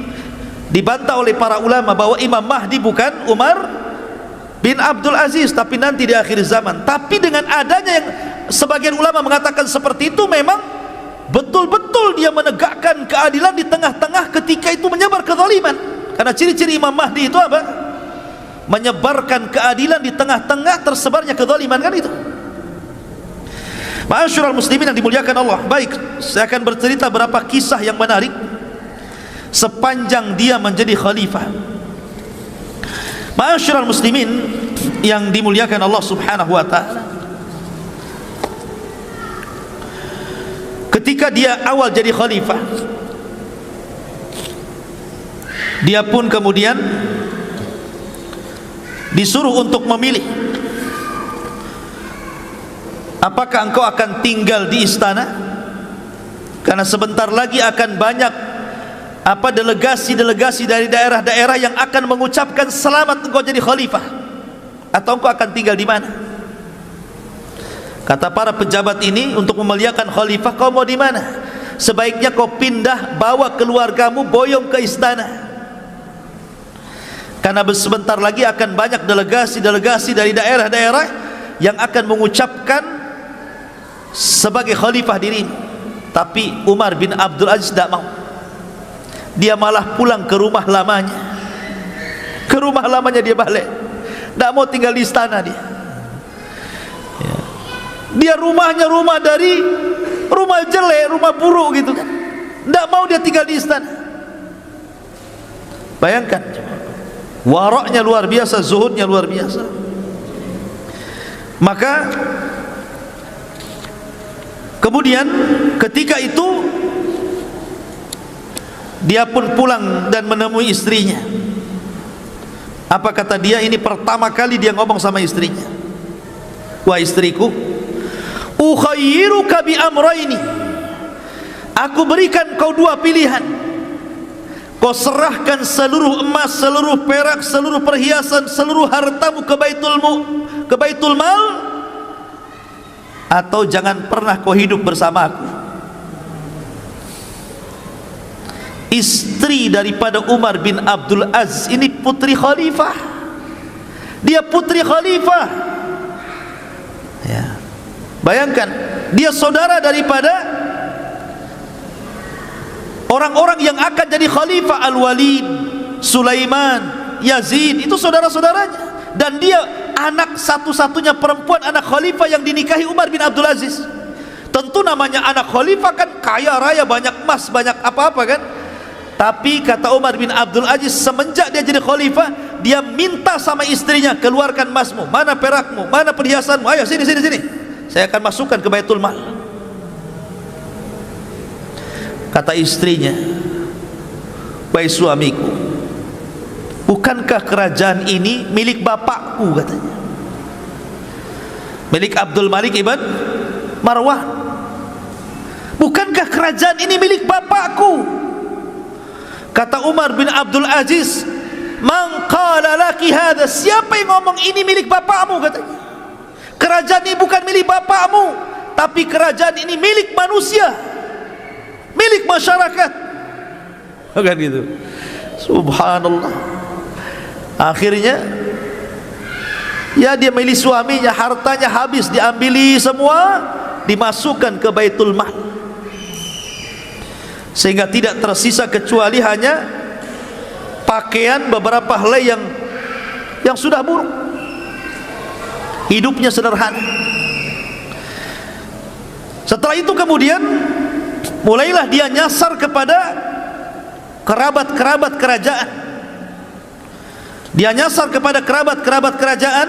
dibantah oleh para ulama bahwa Imam Mahdi bukan Umar bin Abdul Aziz, tapi nanti di akhir zaman. Tapi dengan adanya yang sebagian ulama mengatakan seperti itu, memang betul-betul dia menegakkan keadilan di tengah-tengah ketika itu menyebar kezaliman. Karena ciri-ciri Imam Mahdi itu apa? Menyebarkan keadilan di tengah-tengah tersebarnya kezaliman, kan itu. Ma'asyiral muslimin yang dimuliakan Allah, baik, saya akan bercerita beberapa kisah yang menarik sepanjang dia menjadi khalifah. Ma'asyiral muslimin yang dimuliakan Allah subhanahu wa ta'ala, ketika dia awal jadi khalifah, dia pun kemudian disuruh untuk memilih, apakah engkau akan tinggal di istana, karena sebentar lagi akan banyak delegasi-delegasi dari daerah-daerah yang akan mengucapkan selamat engkau jadi khalifah, atau engkau akan tinggal di mana? Kata para pejabat ini untuk memuliakan khalifah, kau mau di mana? Sebaiknya kau pindah, bawa keluargamu, boyong ke istana, karena sebentar lagi akan banyak delegasi-delegasi dari daerah-daerah yang akan mengucapkan sebagai khalifah dirimu. Tapi Umar bin Abdul Aziz tidak mau. Dia malah pulang ke rumah lamanya. Ke rumah lamanya dia balik. Tidak mau tinggal di istana dia. Dia rumahnya rumah jelek, rumah buruk gitu kan. Tidak mau dia tinggal di istana. Bayangkan, waraknya luar biasa, zuhudnya luar biasa. Maka kemudian ketika itu dia pun pulang dan menemui istrinya. Apa kata dia? Ini pertama kali dia ngomong sama istrinya, wah istriku, ukhayyiruka bi amrayni, aku berikan kau dua pilihan. Kau serahkan seluruh emas, seluruh perak, seluruh perhiasan, seluruh hartamu ke Baitul Mal, atau jangan pernah kau hidup bersama aku. Istri daripada Umar bin Abdul Aziz ini putri khalifah. Dia putri khalifah, ya. Bayangkan, dia saudara daripada orang-orang yang akan jadi khalifah, Al-Walid, Sulaiman, Yazid, itu saudara-saudaranya. Dan dia anak satu-satunya perempuan, anak khalifah yang dinikahi Umar bin Abdul Aziz. Tentu namanya anak khalifah kan kaya raya, banyak emas, banyak apa-apa kan. Tapi kata Umar bin Abdul Aziz, semenjak dia jadi khalifah, dia minta sama istrinya, keluarkan emasmu, mana perakmu, mana perhiasanmu, ayo sini, saya akan masukkan ke Baitul Mal. Kata istrinya, wahai suamiku, bukankah kerajaan ini milik bapakku, katanya, milik Abdul Malik ibn Marwan. Bukankah kerajaan ini milik bapakku? Kata Umar bin Abdul Aziz, man qala laki hadha, siapa yang ngomong ini milik bapakmu, katanya. Kerajaan ini bukan milik bapakmu, tapi kerajaan ini milik manusia, milik masyarakat. Kan gitu. Subhanallah. Akhirnya ya dia milih suaminya, hartanya habis, diambili semua, dimasukkan ke Baitul Mal, sehingga tidak tersisa kecuali hanya pakaian, beberapa helai yang sudah buruk. Hidupnya sederhana. Setelah itu kemudian mulailah dia nyasar kepada kerabat-kerabat kerajaan. Dia nyasar kepada kerabat-kerabat kerajaan,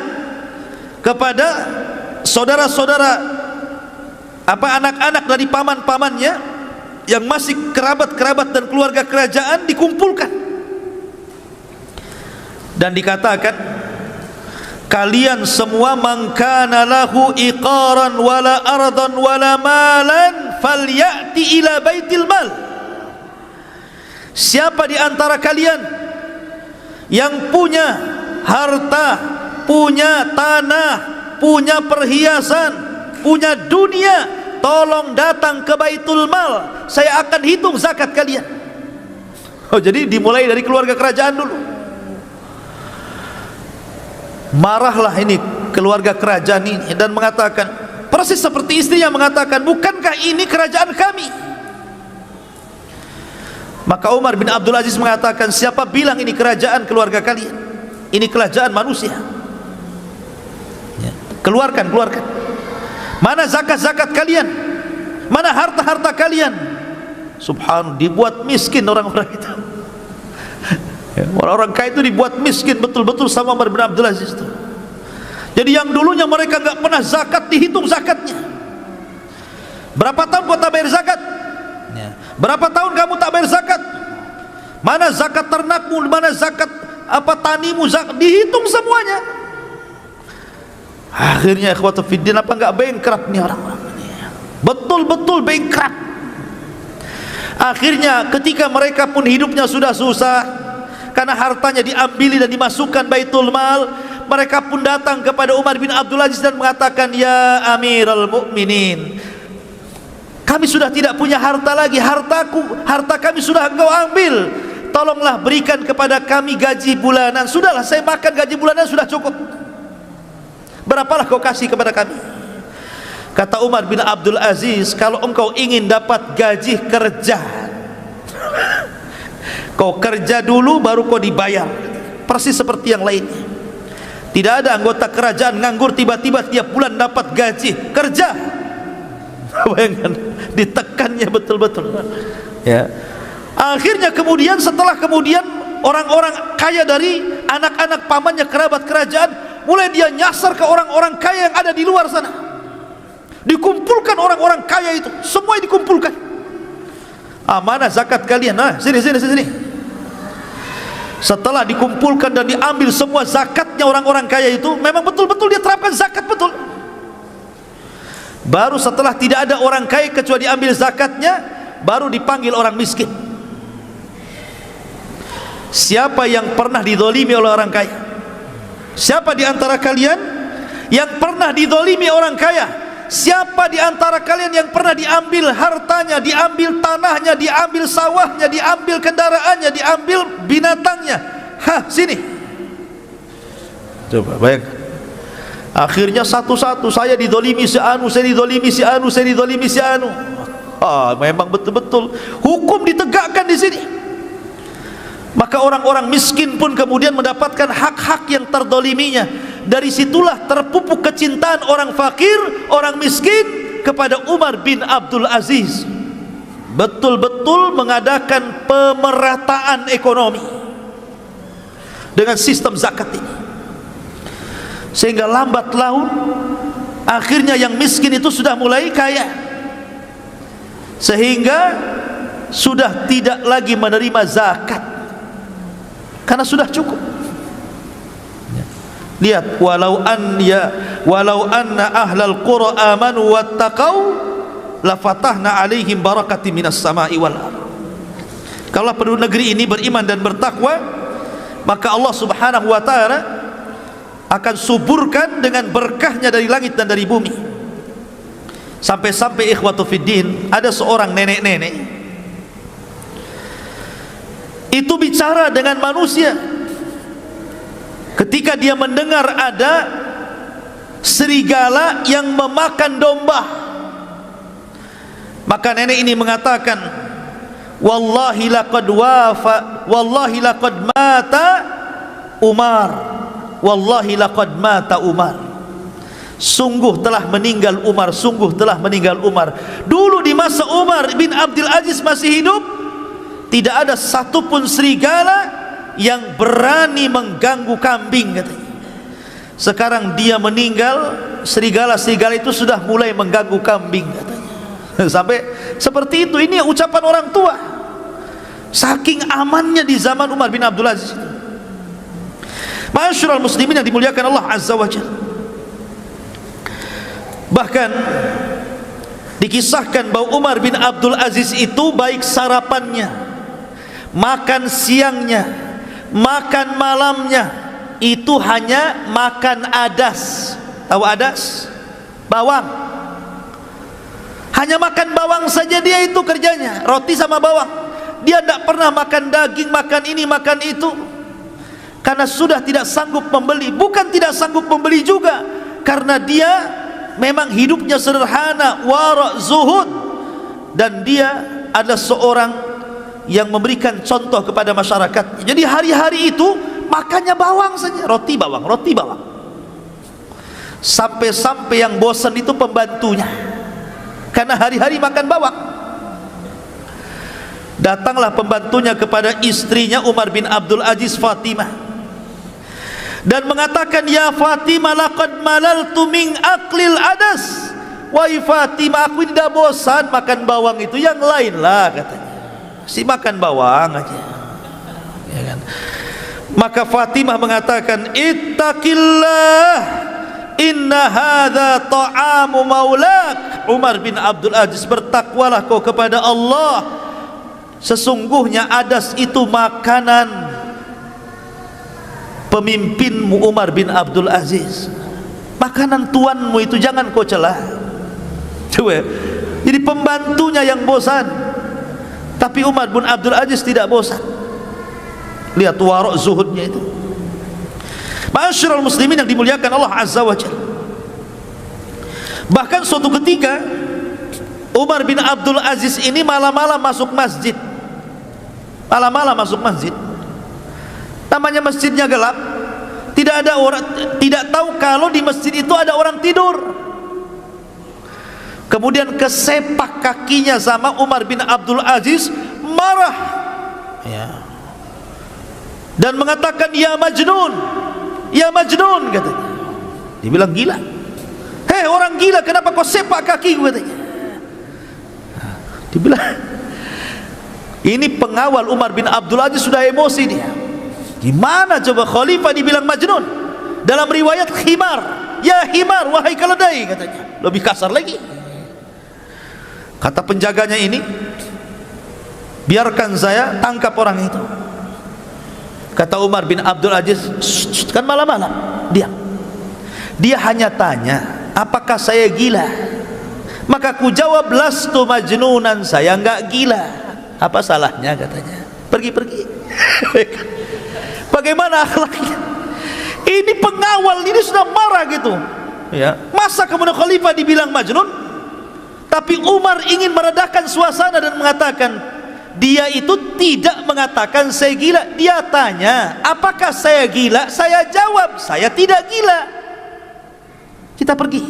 kepada saudara-saudara, anak-anak dari paman-pamannya yang masih kerabat-kerabat dan keluarga kerajaan, dikumpulkan dan dikatakan, kalian semua, man kana lahu iqaran wala ardan wala malan falyati ila Baitul Mal. Siapa di antara kalian yang punya harta, punya tanah, punya perhiasan, punya dunia, tolong datang ke Baitul Mal, saya akan hitung zakat kalian. Oh, jadi dimulai dari keluarga kerajaan dulu. Marahlah ini keluarga kerajaan ini dan mengatakan, persis seperti istrinya mengatakan, bukankah ini kerajaan kami? Maka Umar bin Abdul Aziz mengatakan, siapa bilang ini kerajaan keluarga kalian? Ini kerajaan manusia. Ya. Keluarkan. Mana zakat-zakat kalian? Mana harta-harta kalian? Subhanallah, dibuat miskin orang-orang itu. Orang-orang kaya itu dibuat miskin betul-betul sama Umar bin Abdul Aziz itu. Jadi yang dulunya mereka enggak pernah zakat, dihitung zakatnya. Berapa tahun kau tak bayar zakat? Berapa tahun kamu tak bayar zakat? Mana zakat ternakmu, mana zakat apa tanimu, zakat dihitung semuanya. Akhirnya ikhwatu fiddin, apa enggak bankrupt nih orang-orang ini? Betul-betul bankrupt. Akhirnya ketika mereka pun hidupnya sudah susah karena hartanya diambil dan dimasukkan Baitul Mal, mereka pun datang kepada Umar bin Abdul Aziz dan mengatakan, "Ya Amirul Mukminin, kami sudah tidak punya harta lagi, harta kami sudah engkau ambil. Tolonglah berikan kepada kami gaji bulanan. Sudahlah, saya makan gaji bulanan sudah cukup. Berapalah kau kasih kepada kami?" Kata Umar bin Abdul Aziz, "Kalau engkau ingin dapat gaji kerja, kau kerja dulu baru kau dibayar." Persis seperti yang lainnya. Tidak ada anggota kerajaan nganggur tiba-tiba tiap bulan dapat gaji kerja. Bayangkan, ditekannya betul-betul. Ya. Akhirnya kemudian setelah orang-orang kaya dari anak-anak pamannya, kerabat kerajaan, mulai dia nyasar ke orang-orang kaya yang ada di luar sana. Dikumpulkan orang-orang kaya itu, semua dikumpulkan. Mana zakat kalian? Nah, sini. Setelah dikumpulkan dan diambil semua zakatnya orang-orang kaya itu, memang betul-betul dia terapkan zakat betul. Baru setelah tidak ada orang kaya kecuali diambil zakatnya, baru dipanggil orang miskin. Siapa yang pernah didolimi oleh orang kaya? Siapa di antara kalian yang pernah didolimi orang kaya? Siapa di antara kalian yang pernah diambil hartanya, diambil tanahnya, diambil sawahnya, diambil kendaraannya, diambil binatangnya? Sini. Coba bayangkan. Akhirnya satu-satu, saya didolimi si anu, saya didolimi si anu, saya didolimi si anu. Memang betul-betul hukum ditegakkan di sini. Maka orang-orang miskin pun kemudian mendapatkan hak-hak yang terdoliminya. Dari situlah terpupuk kecintaan orang fakir, orang miskin kepada Umar bin Abdul Aziz. Betul-betul mengadakan pemerataan ekonomi dengan sistem zakat ini. Sehingga lambat laun akhirnya yang miskin itu sudah mulai kaya, sehingga sudah tidak lagi menerima zakat karena sudah cukup. Lihat, walau anna ahlal qura amanu wattaqau la fatahna alaihim barakatim minas sama'i wal ardh. Kalau penduduk negeri ini beriman dan bertakwa, maka Allah Subhanahu wa taala akan suburkan dengan berkahnya dari langit dan dari bumi. Sampai-sampai ikhwatu fiddin, ada seorang nenek-nenek itu bicara dengan manusia. Ketika dia mendengar ada serigala yang memakan domba, maka nenek ini mengatakan, wallahi laqad mata Umar, wallahi laqad mata Umar. Sungguh telah meninggal Umar, sungguh telah meninggal Umar. Dulu di masa Umar bin Abdul Aziz masih hidup, tidak ada satupun serigala yang berani mengganggu kambing, katanya. Sekarang dia meninggal, serigala-serigala itu sudah mulai mengganggu kambing, katanya. Sampai seperti itu. Ini ucapan orang tua. Saking amannya di zaman Umar bin Abdul Aziz. Ma'asyiral muslimin yang dimuliakan Allah Azza wa Jalla. Bahkan dikisahkan bahwa Umar bin Abdul Aziz itu baik sarapannya, makan siangnya, makan malamnya itu hanya makan adas. Tahu adas? Bawang. Hanya makan bawang saja dia itu kerjanya, roti sama bawang. Dia tidak pernah makan daging, makan ini, makan itu, karena sudah tidak sanggup membeli. Bukan tidak sanggup membeli juga, karena dia memang hidupnya sederhana, wara', zuhud, dan dia adalah seorang yang memberikan contoh kepada masyarakat. Jadi hari-hari itu makannya bawang saja, roti bawang, roti bawang. Sampai-sampai yang bosan itu pembantunya, karena hari-hari makan bawang. Datanglah pembantunya kepada istrinya Umar bin Abdul Aziz, Fatimah, dan mengatakan, ya Fatimah, laqad malaltu min aklil adas. Wahai Fatimah, aku tidak bosan makan bawang itu, yang lain lah katanya, si makan bawang aja, ya kan? Maka Fatimah mengatakan, ittaqillah, inna hadza ta'amu maulak. Umar bin Abdul Aziz, bertakwalah kau kepada Allah, sesungguhnya adas itu makanan pemimpinmu Umar bin Abdul Aziz, makanan tuanmu itu, jangan kau celah. Coba, jadi pembantunya yang bosan, tapi Umar bin Abdul Aziz tidak bosan. Lihat warok zuhudnya itu. Ma'asyiral muslimin yang dimuliakan Allah Azza wa Jalla. Bahkan suatu ketika Umar bin Abdul Aziz ini malam-malam masuk masjid. Malam-malam masuk masjid. Namanya masjidnya gelap, tidak ada orang, tidak tahu kalau di masjid itu ada orang tidur. Kemudian kesepak kakinya sama Umar bin Abdul Aziz, marah, ya, dan mengatakan, ya Majnun, ya Majnun, katanya. Dibilang gila. Hei orang gila, kenapa kau sepak kaki, katanya. Dibilang, ini pengawal Umar bin Abdul Aziz sudah emosi dia. Gimana coba khalifah dibilang Majnun? Dalam riwayat khimar, ya himar, wahai keledai, katanya. Lebih kasar lagi. Kata penjaganya ini, biarkan saya tangkap orang itu. Kata Umar bin Abdul Aziz, kan malam-malam, dia hanya tanya, apakah saya gila? Maka ku jawab, lastu majnunan, saya enggak gila. Apa salahnya, katanya. Pergi-pergi. Bagaimana akhlaknya? Ini pengawal ini sudah marah gitu, ya. Masa kemudian khalifah dibilang Majnun? Tapi Umar ingin meredakan suasana dan mengatakan, dia itu tidak mengatakan saya gila. Dia tanya, apakah saya gila? Saya jawab, saya tidak gila. Kita pergi.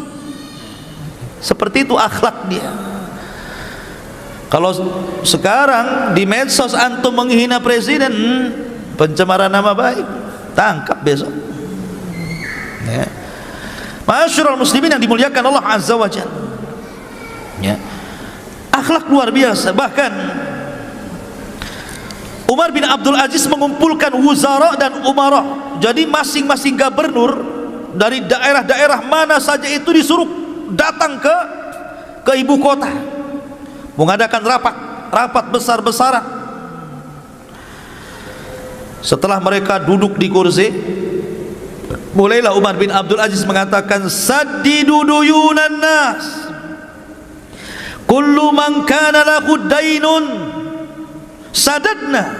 Seperti itu akhlak dia. Kalau sekarang di medsos antum menghina presiden, pencemaran nama baik, tangkap besok, ya. Ma'asyiral muslimin yang dimuliakan Allah Azza wa Jalla, ya. Akhlak luar biasa. Bahkan Umar bin Abdul Aziz mengumpulkan wuzara dan umarah. Jadi masing-masing gubernur dari daerah-daerah mana saja itu disuruh datang ke ibu kota, mengadakan rapat besar-besaran. Setelah mereka duduk di kursi, mulailah Umar bin Abdul Aziz mengatakan, saddidu duyunan nas, kullu man kana lahu dainun sadadna,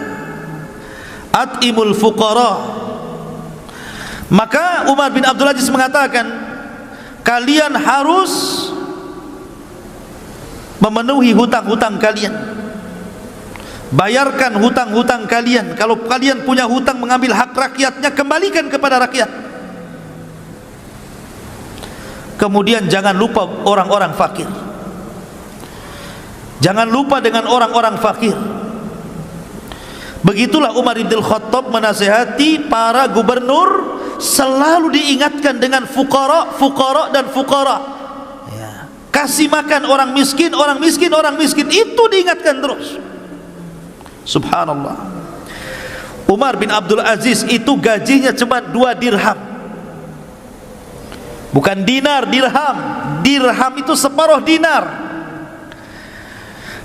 at'imul fuqara. Maka Umar bin Abdul Aziz mengatakan, kalian harus memenuhi hutang-hutang kalian, bayarkan hutang-hutang kalian. Kalau kalian punya hutang, mengambil hak rakyatnya, kembalikan kepada rakyat. Kemudian jangan lupa orang-orang fakir, jangan lupa dengan orang-orang fakir. Begitulah Umar bin Khattab menasihati para gubernur, selalu diingatkan dengan fuqara, fuqara dan fuqara, ya. Kasih makan orang miskin, orang miskin, orang miskin, itu diingatkan terus. Subhanallah. Umar bin Abdul Aziz itu gajinya cuma 2 dirham, bukan dinar, dirham. Dirham itu separuh dinar.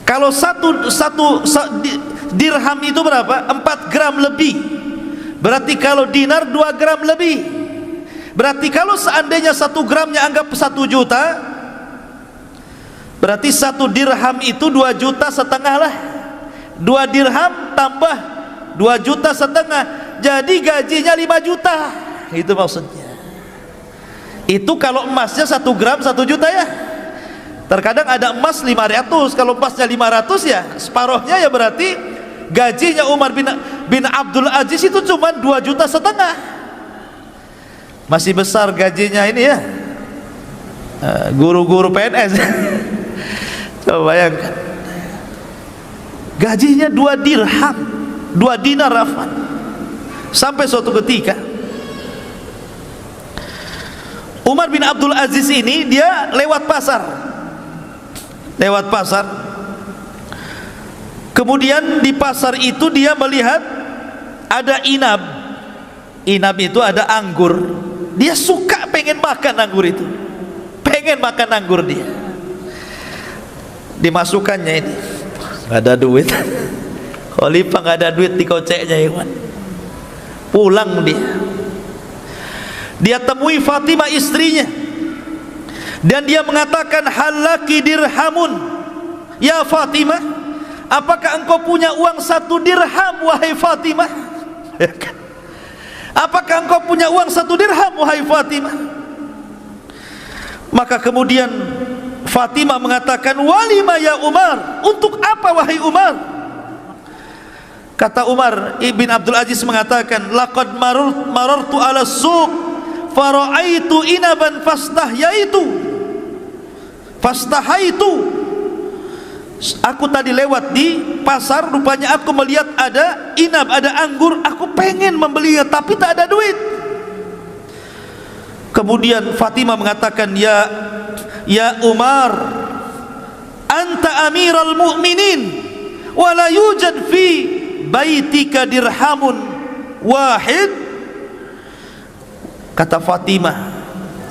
Kalau satu dirham itu berapa? 4 gram lebih. Berarti kalau dinar 2 gram lebih. Berarti kalau seandainya 1 gramnya anggap 1 juta, berarti 1 dirham itu 2,5 juta lah. 2 dirham tambah 2,5 juta, jadi gajinya 5 juta. Itu maksudnya. Itu kalau emasnya 1 gram 1 juta ya. Terkadang ada emas 500, kalau emasnya 500 ya separuhnya, ya berarti gajinya Umar bin Abdul Aziz itu cuma 2,5 juta. Masih besar gajinya ini ya, guru-guru PNS. Coba bayangkan, gajinya 2 dirham, 2 dinar afwan. Sampai suatu ketika Umar bin Abdul Aziz ini dia lewat pasar, kemudian di pasar itu dia melihat ada inab itu ada anggur. Dia suka pengen makan anggur itu, pengen makan anggur dia. Dimasukkannya ini, nggak ada duit. Khalifah nggak ada duit, dikoceknya Iwan. Pulang dia temui Fatimah istrinya, dan dia mengatakan, halaki dirhamun ya Fatimah, apakah engkau punya uang 1 dirham wahai Fatimah? Apakah engkau punya uang 1 dirham wahai Fatimah? Maka kemudian Fatimah mengatakan, walima ya Umar, untuk apa wahai Umar? Kata Umar ibn Abdul Aziz mengatakan, laqad marartu ala suq fara'aitu inaban fastahaitu. Aku tadi lewat di pasar, rupanya aku melihat ada inab, ada anggur, aku pengen membelinya tapi tak ada duit. Kemudian Fatimah mengatakan, ya Umar, anta amiral mu'minin wa la yujad fi baitika dirhamun wahid. Kata Fatimah,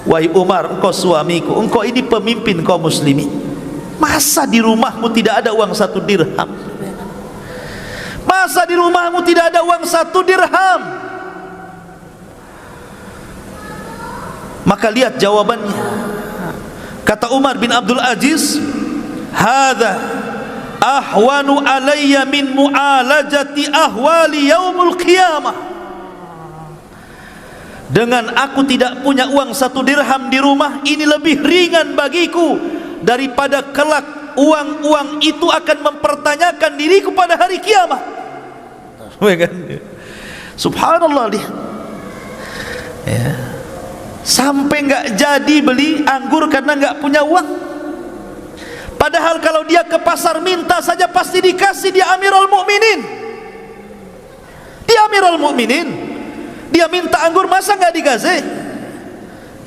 wahai Umar, engkau suamiku, engkau ini pemimpin kaum muslimin, masa di rumahmu tidak ada uang 1 dirham? Masa di rumahmu tidak ada uang 1 dirham? Maka lihat jawabannya. Kata Umar bin Abdul Aziz, hadza ahwanu alayya min mu'alajati ahwali yaumul qiyamah. Dengan aku tidak punya uang 1 dirham di rumah, ini lebih ringan bagiku daripada kelak uang-uang itu akan mempertanyakan diriku pada hari kiamat. Subhanallah, lihat ya. Sampai nggak jadi beli anggur karena nggak punya uang. Padahal kalau dia ke pasar minta saja pasti dikasih. Dia Amirul Mukminin, dia minta anggur, masa nggak dikasih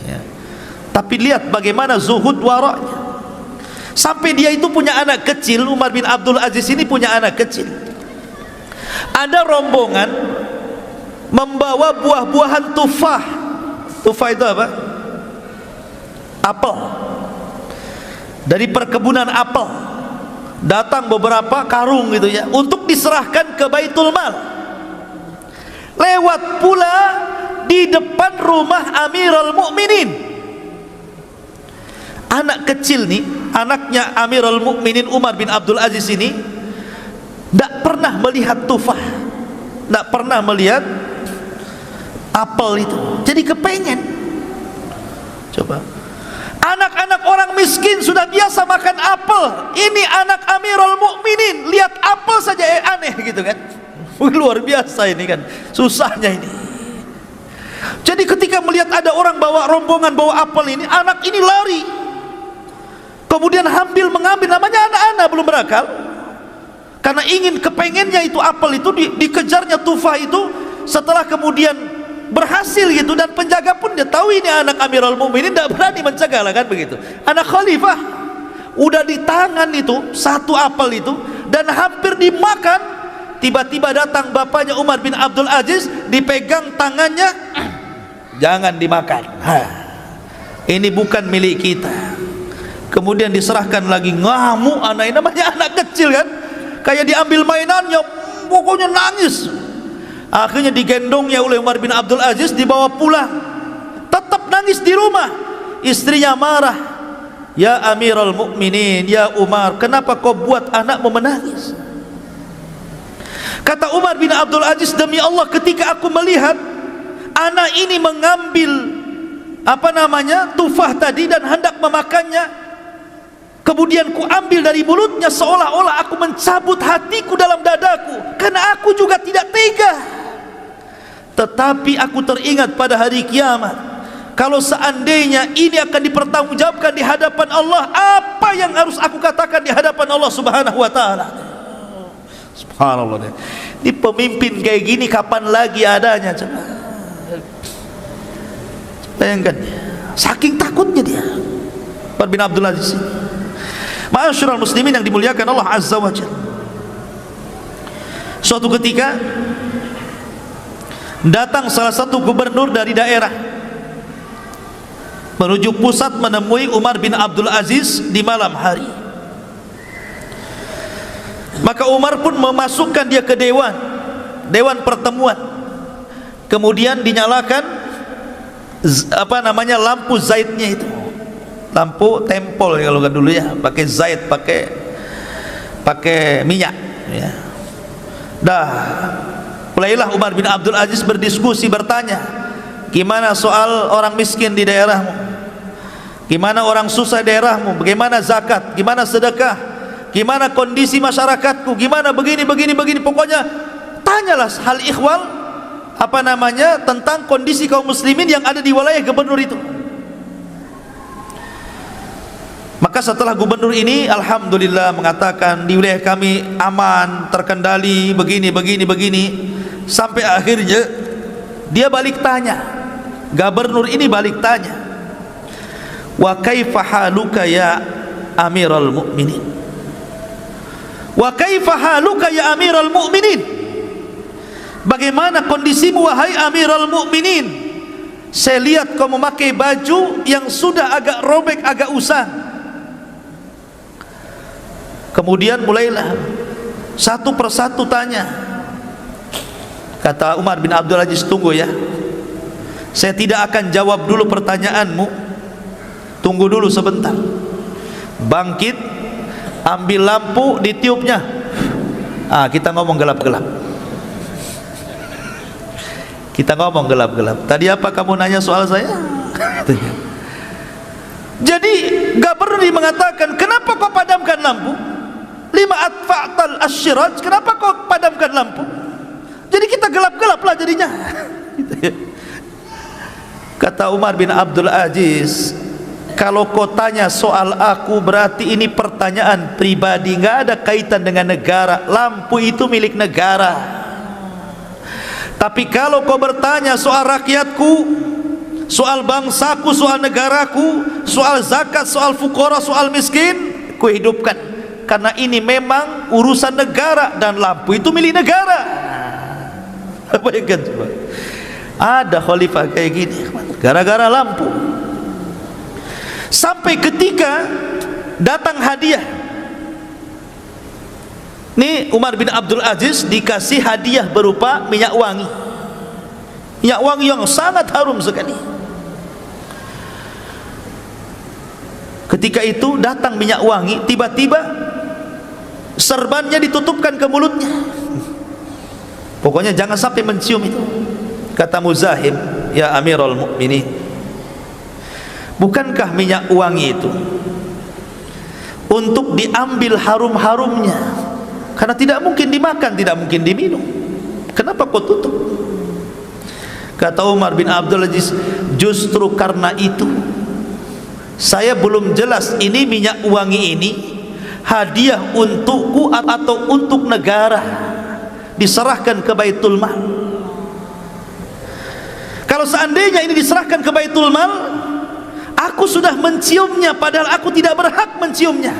ya. Tapi lihat bagaimana zuhud waraknya. Sampai dia itu punya anak kecil. Umar bin Abdul Aziz ini punya anak kecil. Ada rombongan membawa buah-buahan tufah. Tufah itu apa? Apel. Dari perkebunan apel datang beberapa karung gitu ya, untuk diserahkan ke Baitul Mal. Lewat pula di depan rumah Amirul Mukminin. Anak kecil nih, anaknya Amirul Mukminin Umar bin Abdul Aziz ini tidak pernah melihat tufah, tidak pernah melihat apel itu. Jadi kepengen. Coba, anak-anak orang miskin sudah biasa makan apel, ini anak Amirul Mukminin lihat apel saja aneh gitu kan. Luar biasa ini kan, susahnya ini. Jadi ketika melihat ada orang bawa rombongan bawa apel ini, anak ini lari, kemudian hampir mengambil. Namanya anak-anak belum berakal, karena ingin kepengennya itu apel itu, dikejarnya tufah itu. Setelah kemudian berhasil gitu, dan penjaga pun dia tahu ini anak Amirul Mukminin, tidak berani mencegah lah kan begitu. Anak khalifah udah di tangan itu 1 apel itu dan hampir dimakan. Tiba-tiba datang bapaknya Umar bin Abdul Aziz, dipegang tangannya, jangan dimakan, ini bukan milik kita. Kemudian diserahkan lagi, ngamuk anak ini, namanya anak kecil kan, kayak diambil mainannya, pokoknya nangis. Akhirnya digendongnya oleh Umar bin Abdul Aziz, dibawa pulang, tetap nangis di rumah. Istrinya marah, ya Amirul Mukminin, ya Umar, kenapa kau buat anakmu menangis? Kata Umar bin Abdul Aziz, demi Allah, ketika aku melihat anak ini mengambil tufah tadi dan hendak memakannya, kemudian ku ambil dari mulutnya, seolah-olah aku mencabut hatiku dalam dadaku, karena aku juga tidak tega. Tetapi aku teringat pada hari kiamat, kalau seandainya ini akan dipertanggungjawabkan di hadapan Allah, apa yang harus aku katakan di hadapan Allah Subhanahu wa taala? Subhanallah. Ini pemimpin kayak gini kapan lagi adanya, coba bayangkan, saking takutnya dia, Umar bin Abdul Aziz. Ma'asyiral muslimin yang dimuliakan Allah Azza wa Jalla, suatu ketika datang salah satu gubernur dari daerah menuju pusat menemui Umar bin Abdul Aziz di malam hari. Maka Umar pun memasukkan dia ke dewan pertemuan. Kemudian dinyalakan lampu zaitnya itu, lampu tempol kalau kan dulu ya, pakai zait, pakai minyak ya. Dah mulailah Umar bin Abdul Aziz berdiskusi, bertanya, gimana soal orang miskin di daerahmu, gimana orang susah di daerahmu, bagaimana zakat, gimana sedekah, gimana kondisi masyarakatku, gimana begini, pokoknya tanyalah hal ikhwal tentang kondisi kaum muslimin yang ada di wilayah gubernur itu. Maka setelah gubernur ini alhamdulillah mengatakan di wilayah kami aman, terkendali, begini, sampai akhirnya dia balik tanya, gubernur ini balik tanya, wa kaifa haluka ya amiral mu'minin, wa kaifa haluka ya amiral mu'minin, bagaimana kondisimu wahai amiral mu'minin? Saya lihat kau memakai baju yang sudah agak robek, agak usang. Kemudian mulailah satu persatu tanya. Kata Umar bin Abdul Aziz, tunggu ya, saya tidak akan jawab dulu pertanyaanmu, tunggu dulu sebentar. Bangkit, ambil lampu, ditiupnya. Kita ngomong gelap-gelap. Tadi apa kamu nanya soal saya? Jadi gubernur mengatakan, kenapa kau padamkan lampu? Lima atfa'tal asyiraj, kenapa kau padamkan lampu? Jadi kita gelap-gelap lah jadinya. Kata Umar bin Abdul Aziz, kalau kau tanya soal aku berarti ini pertanyaan pribadi, nggak ada kaitan dengan negara. Lampu itu milik negara. Tapi kalau kau bertanya soal rakyatku, soal bangsaku, soal negaraku, soal zakat, soal fuqara, soal miskin, ku hidupkan. Karena ini memang urusan negara dan lampu itu milik negara. Bayangkan coba, ada khalifah kayak gini gara-gara lampu. Sampai ketika datang hadiah. Nih Umar bin Abdul Aziz dikasih hadiah berupa minyak wangi. Minyak wangi yang sangat harum sekali. Ketika itu datang minyak wangi, tiba-tiba serbannya ditutupkan ke mulutnya. Pokoknya jangan sampai mencium itu. Kata Muzahim, ya Amirul Mukminin, bukankah minyak wangi itu untuk diambil harum-harumnya? Karena tidak mungkin dimakan, tidak mungkin diminum. Kenapa kau tutup? Kata Umar bin Abdul Aziz, justru karena itu saya belum jelas ini minyak wangi ini hadiah untukku atau untuk negara, diserahkan ke Baitul Mal. Kalau seandainya ini diserahkan ke Baitul Mal, aku sudah menciumnya padahal aku tidak berhak menciumnya,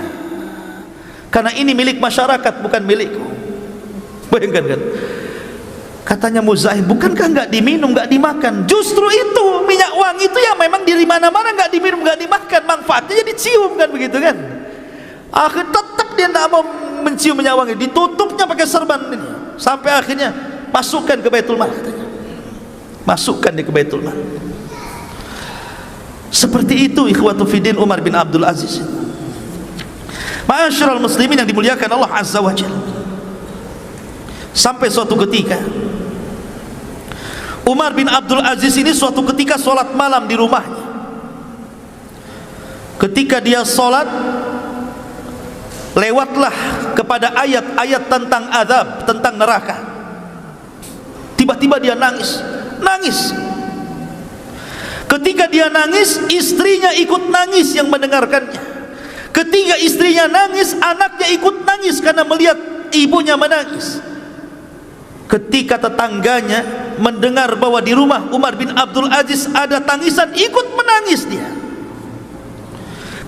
karena ini milik masyarakat, bukan milikku. Bayangkan kan? Katanya Muzahim, bukankah enggak diminum, enggak dimakan? Justru itu minyak wangi itu yang memang di mana-mana enggak diminum, enggak dimakan, manfaatnya jadi cium kan, begitu kan? Akhir tetap dia tidak mau mencium minyak wangi, ditutupnya pakai serban ini, sampai akhirnya masukkan ke Baitul Mal, katanya. Masukkan dia ke Baitul Mal. Seperti itu ikhwatu fiddin Umar bin Abdul Aziz. Ma'asyiral muslimin yang dimuliakan Allah Azza wa Jalla. Sampai suatu ketika Umar bin Abdul Aziz ini suatu ketika sholat malam di rumahnya. Ketika dia sholat, lewatlah kepada ayat-ayat tentang azab, tentang neraka. Tiba-tiba dia nangis. Ketika dia nangis, istrinya ikut nangis yang mendengarkannya. Ketika istrinya nangis, anaknya ikut nangis karena melihat ibunya menangis. Ketika tetangganya mendengar bahwa di rumah Umar bin Abdul Aziz ada tangisan, ikut menangis dia.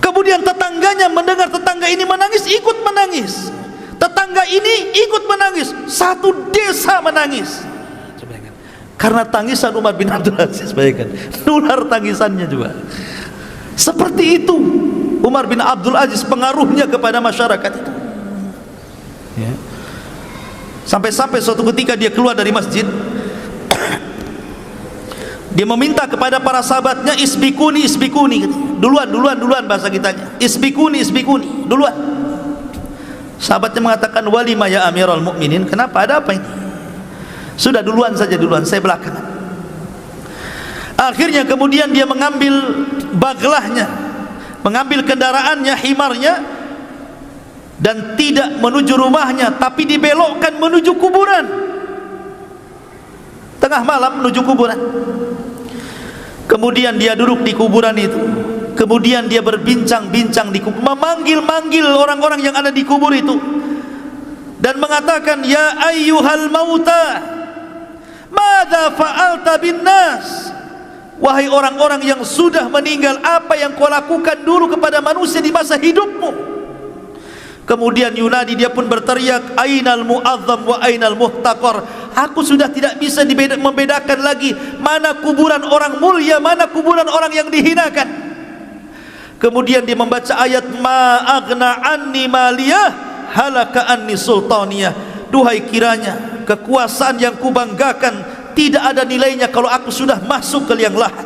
Kemudian tetangganya mendengar tetangga ini menangis, ikut menangis. Tetangga ini ikut menangis. Satu desa menangis. Karena tangisan Umar bin Abdul Aziz, bayangkan, nular tangisannya juga. Seperti itu Umar bin Abdul Aziz pengaruhnya kepada masyarakat itu. Ya. Sampai-sampai suatu ketika dia keluar dari masjid, dia meminta kepada para sahabatnya, isbikuni, isbikuni, duluan bahasa kitanya, isbikuni, duluan. Sahabatnya mengatakan, walima ya Amirul Mukminin, kenapa, ada apa ini? Sudah duluan saja, saya belakangan. Akhirnya kemudian dia mengambil baglahnya, mengambil kendaraannya, himarnya, dan tidak menuju rumahnya, tapi dibelokkan menuju kuburan. Tengah malam menuju kuburan. Kemudian dia duduk di kuburan itu. Kemudian dia berbincang-bincang di kubur, memanggil-manggil orang-orang yang ada di kubur itu, dan mengatakan, ya ayyuhal mauta, madza fa'alta bin nas, wahai orang-orang yang sudah meninggal, apa yang kau lakukan dulu kepada manusia di masa hidupmu? Kemudian yunadi, dia pun berteriak, ainal mu'azzam wa ainal muhtaqar, aku sudah tidak bisa membedakan lagi mana kuburan orang mulia, mana kuburan orang yang dihinakan. Kemudian dia membaca ayat, ma aghna anni maliyah halaka anni sultaniyah, duhai kiranya kekuasaan yang kubanggakan tidak ada nilainya kalau aku sudah masuk ke liang lahat.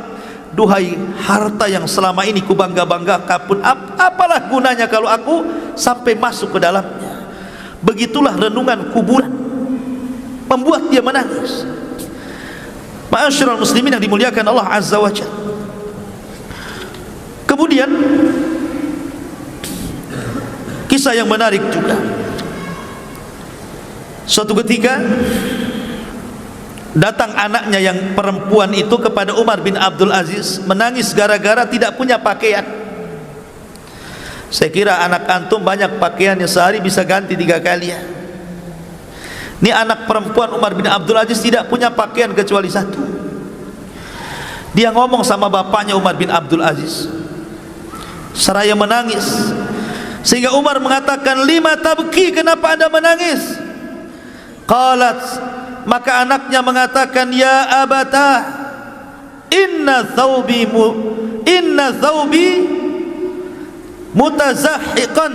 Duhai harta yang selama ini kubangga-banggakan pun, apalah gunanya kalau aku sampai masuk ke dalamnya. Begitulah renungan kuburan membuat dia menangis. Ma'asyiral muslimin yang dimuliakan Allah Azza wa Jalla. Kemudian kisah yang menarik juga, suatu ketika datang anaknya yang perempuan itu kepada Umar bin Abdul Aziz, menangis gara-gara tidak punya pakaian. Saya kira anak antum banyak pakaiannya, sehari bisa ganti 3 kali ya. Ini anak perempuan Umar bin Abdul Aziz tidak punya pakaian kecuali satu. Dia ngomong sama bapaknya Umar bin Abdul Aziz seraya menangis, sehingga Umar mengatakan, lima tabki, kenapa anda menangis? Qalat, maka anaknya mengatakan, ya abata, inna thawbi mutazahhiqan,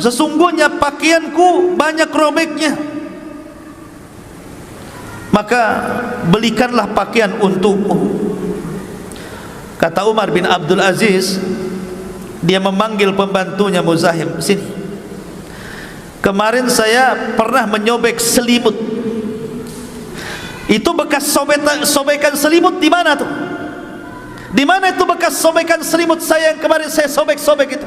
sesungguhnya pakaianku banyak robeknya, maka belikanlah pakaian untukku. Kata Umar bin Abdul Aziz, dia memanggil pembantunya, Muzahim, sini, kemarin saya pernah menyobek selimut. Itu bekas sobekan selimut di mana tuh? Di mana itu bekas sobekan selimut saya yang kemarin saya sobek-sobek itu?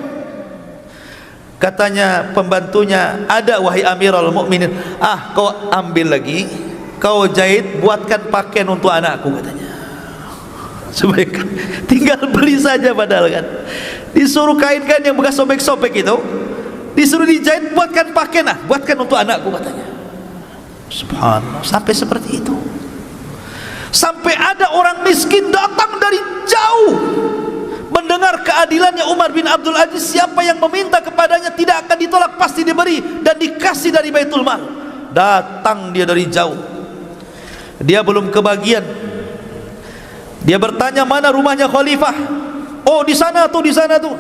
Katanya pembantunya, ada wahai Amirul Mukminin. Ah, kau ambil lagi, kau jahit, buatkan pakaian untuk anakku, katanya. Sobekkan, tinggal beli saja padahal kan. Disuruh kainkan yang bekas sobek-sobek itu, disuruh dijahit, buatkan pakaian, buatkan untuk anakku, katanya. Subhanallah, sampai seperti itu. Sampai ada orang miskin datang dari jauh mendengar keadilannya Umar bin Abdul Aziz. Siapa yang meminta kepadanya tidak akan ditolak, pasti diberi dan dikasih dari Baitul Mal. Datang dia dari jauh, dia belum kebagian. Dia bertanya, mana rumahnya khalifah? Oh, di sana tuh, di sana tuh.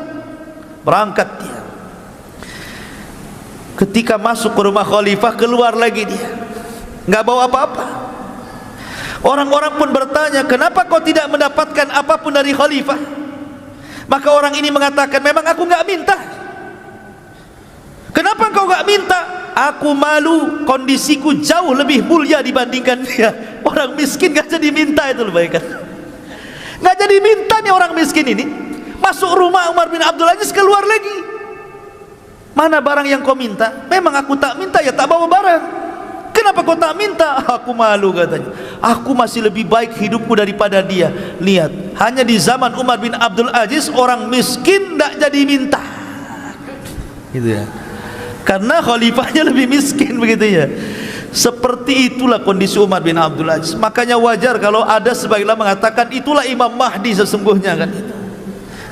Berangkat dia. Ketika masuk ke rumah khalifah, keluar lagi dia, nggak bawa apa-apa. Orang-orang pun bertanya, kenapa kau tidak mendapatkan apapun dari khalifah? Maka orang ini mengatakan, memang aku nggak minta. Kenapa kau nggak minta? Aku malu, kondisiku jauh lebih mulia dibandingkan dia. Orang miskin nggak jadi minta, itu lebih baik kan? Nggak jadi minta nih orang miskin ini. Masuk rumah Umar bin Abdul Aziz, keluar lagi. Mana barang yang kau minta? Memang aku tak minta, ya tak bawa barang. Kenapa kau tak minta? Aku malu, katanya. aku masih lebih baik hidupku daripada dia. Lihat, hanya di zaman Umar bin Abdul Aziz orang miskin tidak jadi minta, gitu ya, karena khalifahnya lebih miskin, begitu ya. Seperti itulah kondisi Umar bin Abdul Aziz. Makanya wajar kalau ada sebagian mengatakan itulah Imam Mahdi sesungguhnya, kan itu.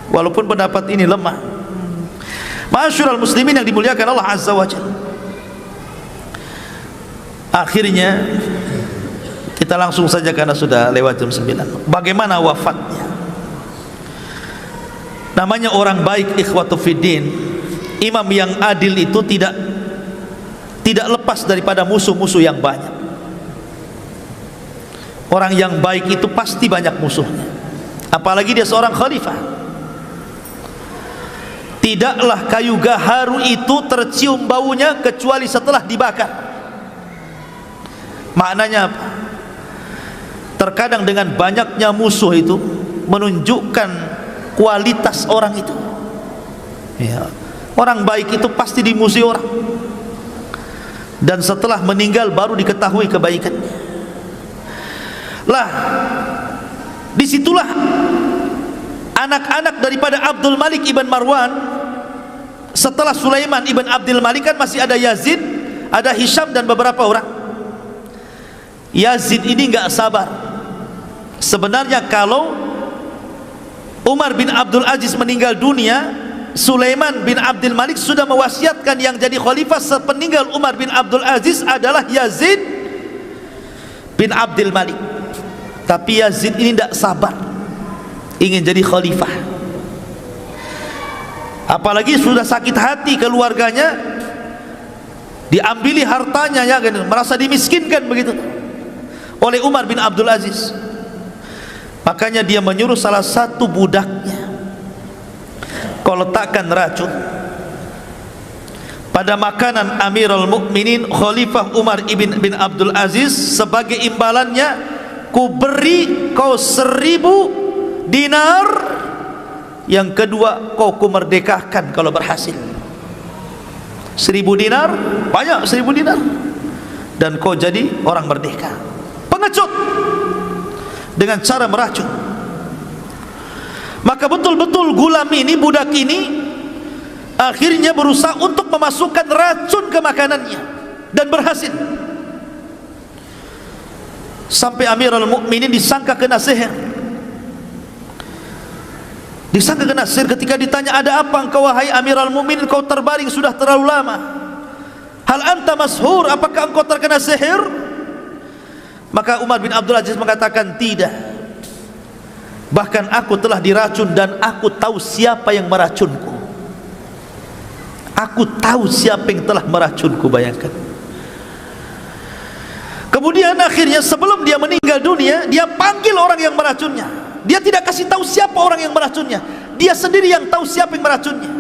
Walaupun pendapat ini lemah. Ma'asyiral muslimin yang dimuliakan Allah Azza wa Jalla. Akhirnya kita langsung saja karena sudah lewat jam 9. Bagaimana wafatnya? Namanya orang baik, ikhwatu fiddin. Imam yang adil itu tidak lepas daripada musuh-musuh yang banyak. Orang yang baik itu pasti banyak musuhnya, apalagi dia seorang khalifah. Tidaklah kayu gaharu itu tercium baunya kecuali setelah dibakar. Maknanya apa? Terkadang dengan banyaknya musuh itu menunjukkan kualitas orang itu, ya. Orang baik itu pasti dimusuhi orang, dan setelah meninggal baru diketahui kebaikannya. Lah, disitulah anak-anak daripada Abdul Malik ibn Marwan setelah Sulaiman ibn Abdul Malik kan masih ada Yazid, ada Hisham dan beberapa orang. Yazid ini enggak sabar. Sebenarnya kalau Umar bin Abdul Aziz meninggal dunia, Sulaiman bin Abdul Malik sudah mewasiatkan yang jadi khalifah sepeninggal Umar bin Abdul Aziz adalah Yazid bin Abdul Malik. Tapi Yazid ini tidak sabar, ingin jadi khalifah. Apalagi sudah sakit hati keluarganya, diambili hartanya, ya kan, merasa dimiskinkan begitu oleh Umar bin Abdul Aziz. Makanya dia menyuruh salah satu budaknya, kau letakkan racun pada makanan Amirul Mukminin Khalifah Umar bin Abdul Aziz. Sebagai imbalannya, ku beri kau 1000 dinar. Yang kedua, kau ku merdekakan kalau berhasil. 1000 dinar, banyak 1000 dinar, dan kau jadi orang merdeka. Pengecut dengan cara meracun. Maka betul-betul gulam ini, budak ini, akhirnya berusaha untuk memasukkan racun ke makanannya, dan berhasil. Sampai Amirul Mukminin disangka kena sihir. Disangka kena sihir. Ketika ditanya, ada apa engkau wahai Amirul Mukminin, kau terbaring sudah terlalu lama, hal anta mashur, apakah engkau terkena sihir? Maka Umar bin Abdul Aziz mengatakan, tidak, bahkan aku telah diracun dan aku tahu siapa yang meracunku. Aku tahu siapa yang telah meracunku, bayangkan. Kemudian akhirnya sebelum dia meninggal dunia, dia panggil orang yang meracunnya. Dia tidak kasih tahu siapa orang yang meracunnya, dia sendiri yang tahu siapa yang meracunnya.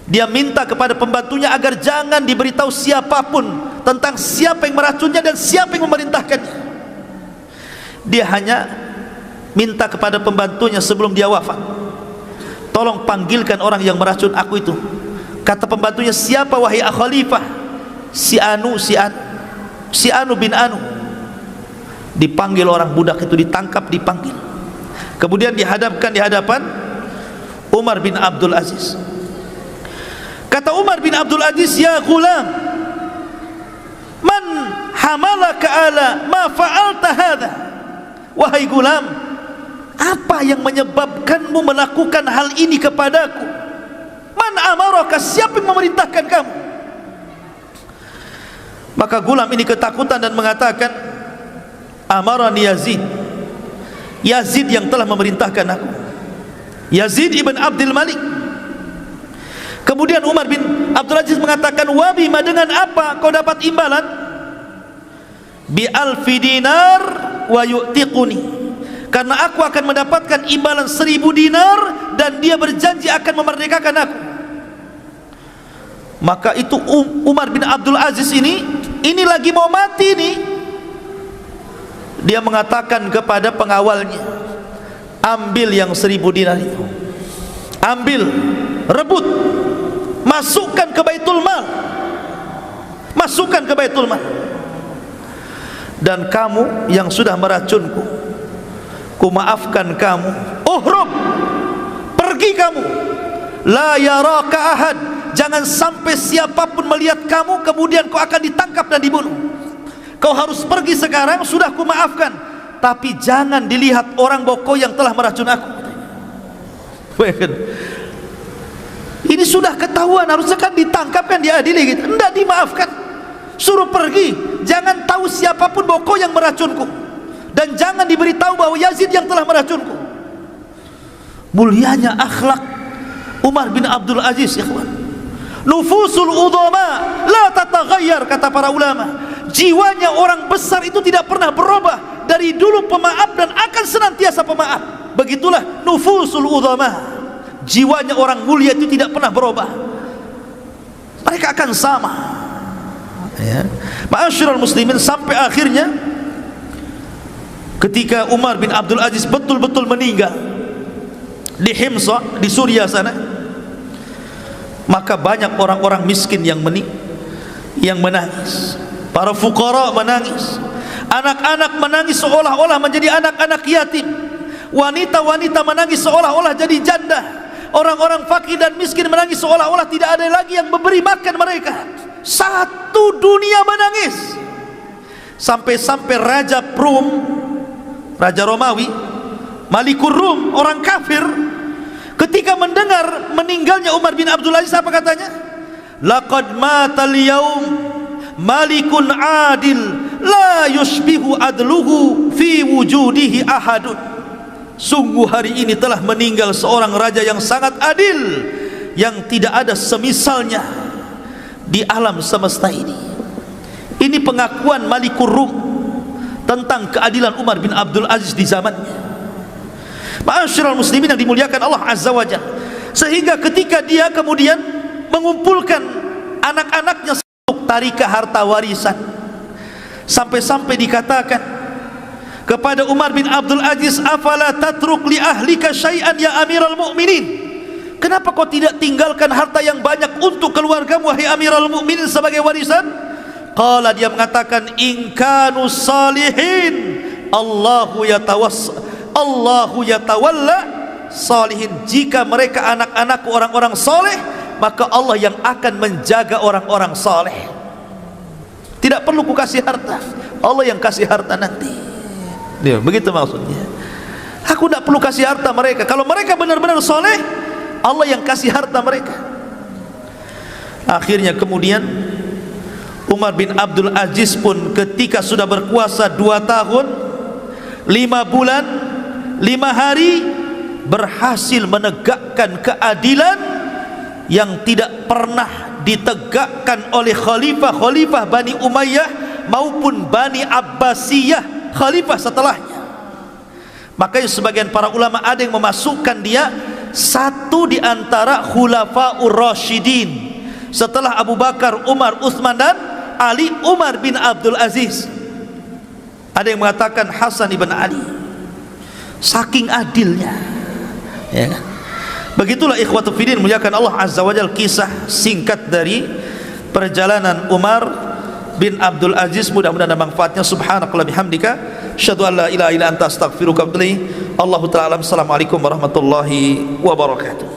Dia minta kepada pembantunya agar jangan diberitahu siapapun tentang siapa yang meracunnya dan siapa yang memerintahkannya. Dia hanya minta kepada pembantunya sebelum dia wafat, tolong panggilkan orang yang meracun aku itu. Kata pembantunya, siapa wahai khalifah? Si Anu, si Anu bin Anu. Dipanggil orang budak itu, ditangkap, dipanggil, kemudian dihadapkan di hadapan Umar bin Abdul Aziz. Kata Umar bin Abdul Aziz, ya gulam, man hamalaka ala ma fa'alta hadha? Wahai gulam, apa yang menyebabkanmu melakukan hal ini kepadaku? Man amaraka, siapa yang memerintahkan kamu? Maka gulam ini ketakutan dan mengatakan, amarani Yazid, Yazid yang telah memerintahkan aku, Yazid ibn Abdul Malik. Kemudian Umar bin Abdul Aziz mengatakan, wabima, dengan apa kau dapat imbalan? Bi alfi dinar wa yu'tiquni, karena aku akan mendapatkan imbalan 1000 dinar dan dia berjanji akan memerdekakan aku. Maka itu Umar bin Abdul Aziz ini lagi mau mati nih. Dia mengatakan kepada pengawalnya, ambil yang 1000 dinar itu, ambil, rebut, masukkan ke Baitul Mal, masukkan ke Baitul Mal. dan kamu yang sudah meracunku, ku maafkan kamu. Uhrub, pergi kamu. La yaraka ahad, jangan sampai siapapun melihat kamu kemudian kau akan ditangkap dan dibunuh. Kau harus pergi sekarang, sudah ku maafkan, tapi jangan dilihat orang bahwa kau yang telah meracun aku. Ini sudah ketahuan, harusnya kan ditangkap, kan diadili gitu. Tidak, dimaafkan, suruh pergi. Jangan tahu siapapun bahwa kau yang meracunku, dan jangan diberitahu bahwa Yazid yang telah meracunku. Mulianya akhlak Umar bin Abdul Aziz, ikhwan. Nufusul udhama la tataghayyar, kata para ulama. Jiwanya orang besar itu tidak pernah berubah, dari dulu pemaaf dan akan senantiasa pemaaf. Begitulah nufusul udhama, jiwanya orang mulia itu tidak pernah berubah, mereka akan sama, ya. Ma'asyiral muslimin, sampai akhirnya ketika Umar bin Abdul Aziz betul-betul meninggal di Himsa, di Suriah sana, maka banyak orang-orang miskin yang menangis, para fuqara menangis, anak-anak menangis seolah-olah menjadi anak-anak yatim, wanita-wanita menangis seolah-olah jadi janda, orang-orang fakir dan miskin menangis seolah-olah tidak ada lagi yang memberi makan mereka. Satu dunia menangis, sampai-sampai Raja Rum, Raja Romawi, Malikur Rum, orang kafir, ketika mendengar meninggalnya Umar bin Abdul Aziz, apa katanya? Laqad matal yaum malikun adil la yushbihu adluhu fi wujudihi ahadun. Sungguh hari ini telah meninggal seorang raja yang sangat adil, yang tidak ada semisalnya di alam semesta ini. Ini pengakuan Malikur Rum tentang keadilan Umar bin Abdul Aziz di zamannya. Ma'asyiral muslimin yang dimuliakan Allah Azza wa Jalla, sehingga ketika dia kemudian mengumpulkan anak-anaknya untuk tarikah harta warisan, sampai-sampai dikatakan kepada Umar bin Abdul Aziz, afala tatruk li ahlika syai'an ya Amirul Mukminin, kenapa kau tidak tinggalkan harta yang banyak untuk keluargamu wahai Amirul Mukminin sebagai warisan? Qala, dia mengatakan, in kanu salihin Allahu yatawalla salihin, jika mereka anak-anakku orang-orang soleh, maka Allah yang akan menjaga orang-orang soleh. Tidak perlu ku kasih harta, Allah yang kasih harta nanti. Ya, begitu maksudnya. Aku tidak perlu kasih harta mereka, kalau mereka benar-benar soleh, Allah yang kasih harta mereka. Akhirnya kemudian Umar bin Abdul Aziz pun ketika sudah berkuasa 2 tahun 5 bulan 5 hari, berhasil menegakkan keadilan yang tidak pernah ditegakkan oleh khalifah-khalifah Bani Umayyah maupun Bani Abbasiyah, khalifah setelahnya. Makanya sebagian para ulama ada yang memasukkan dia satu di antara khulafaur rasyidin setelah Abu Bakar, Umar, Utsman dan Ali, Umar bin Abdul Aziz. Ada yang mengatakan Hasan ibn Ali, saking adilnya, ya. Begitulah ikhwatu fiddin muliakan Allah Azza wa Jalla, kisah singkat dari perjalanan Umar bin Abdul Aziz. Mudah-mudahan ada manfaatnya. Subhanakallah bihamdika, asyhadu an la ilaha illa anta, astaghfiruka wa atubu ilaik. Allahu ta'ala. Assalamualaikum warahmatullahi wabarakatuh.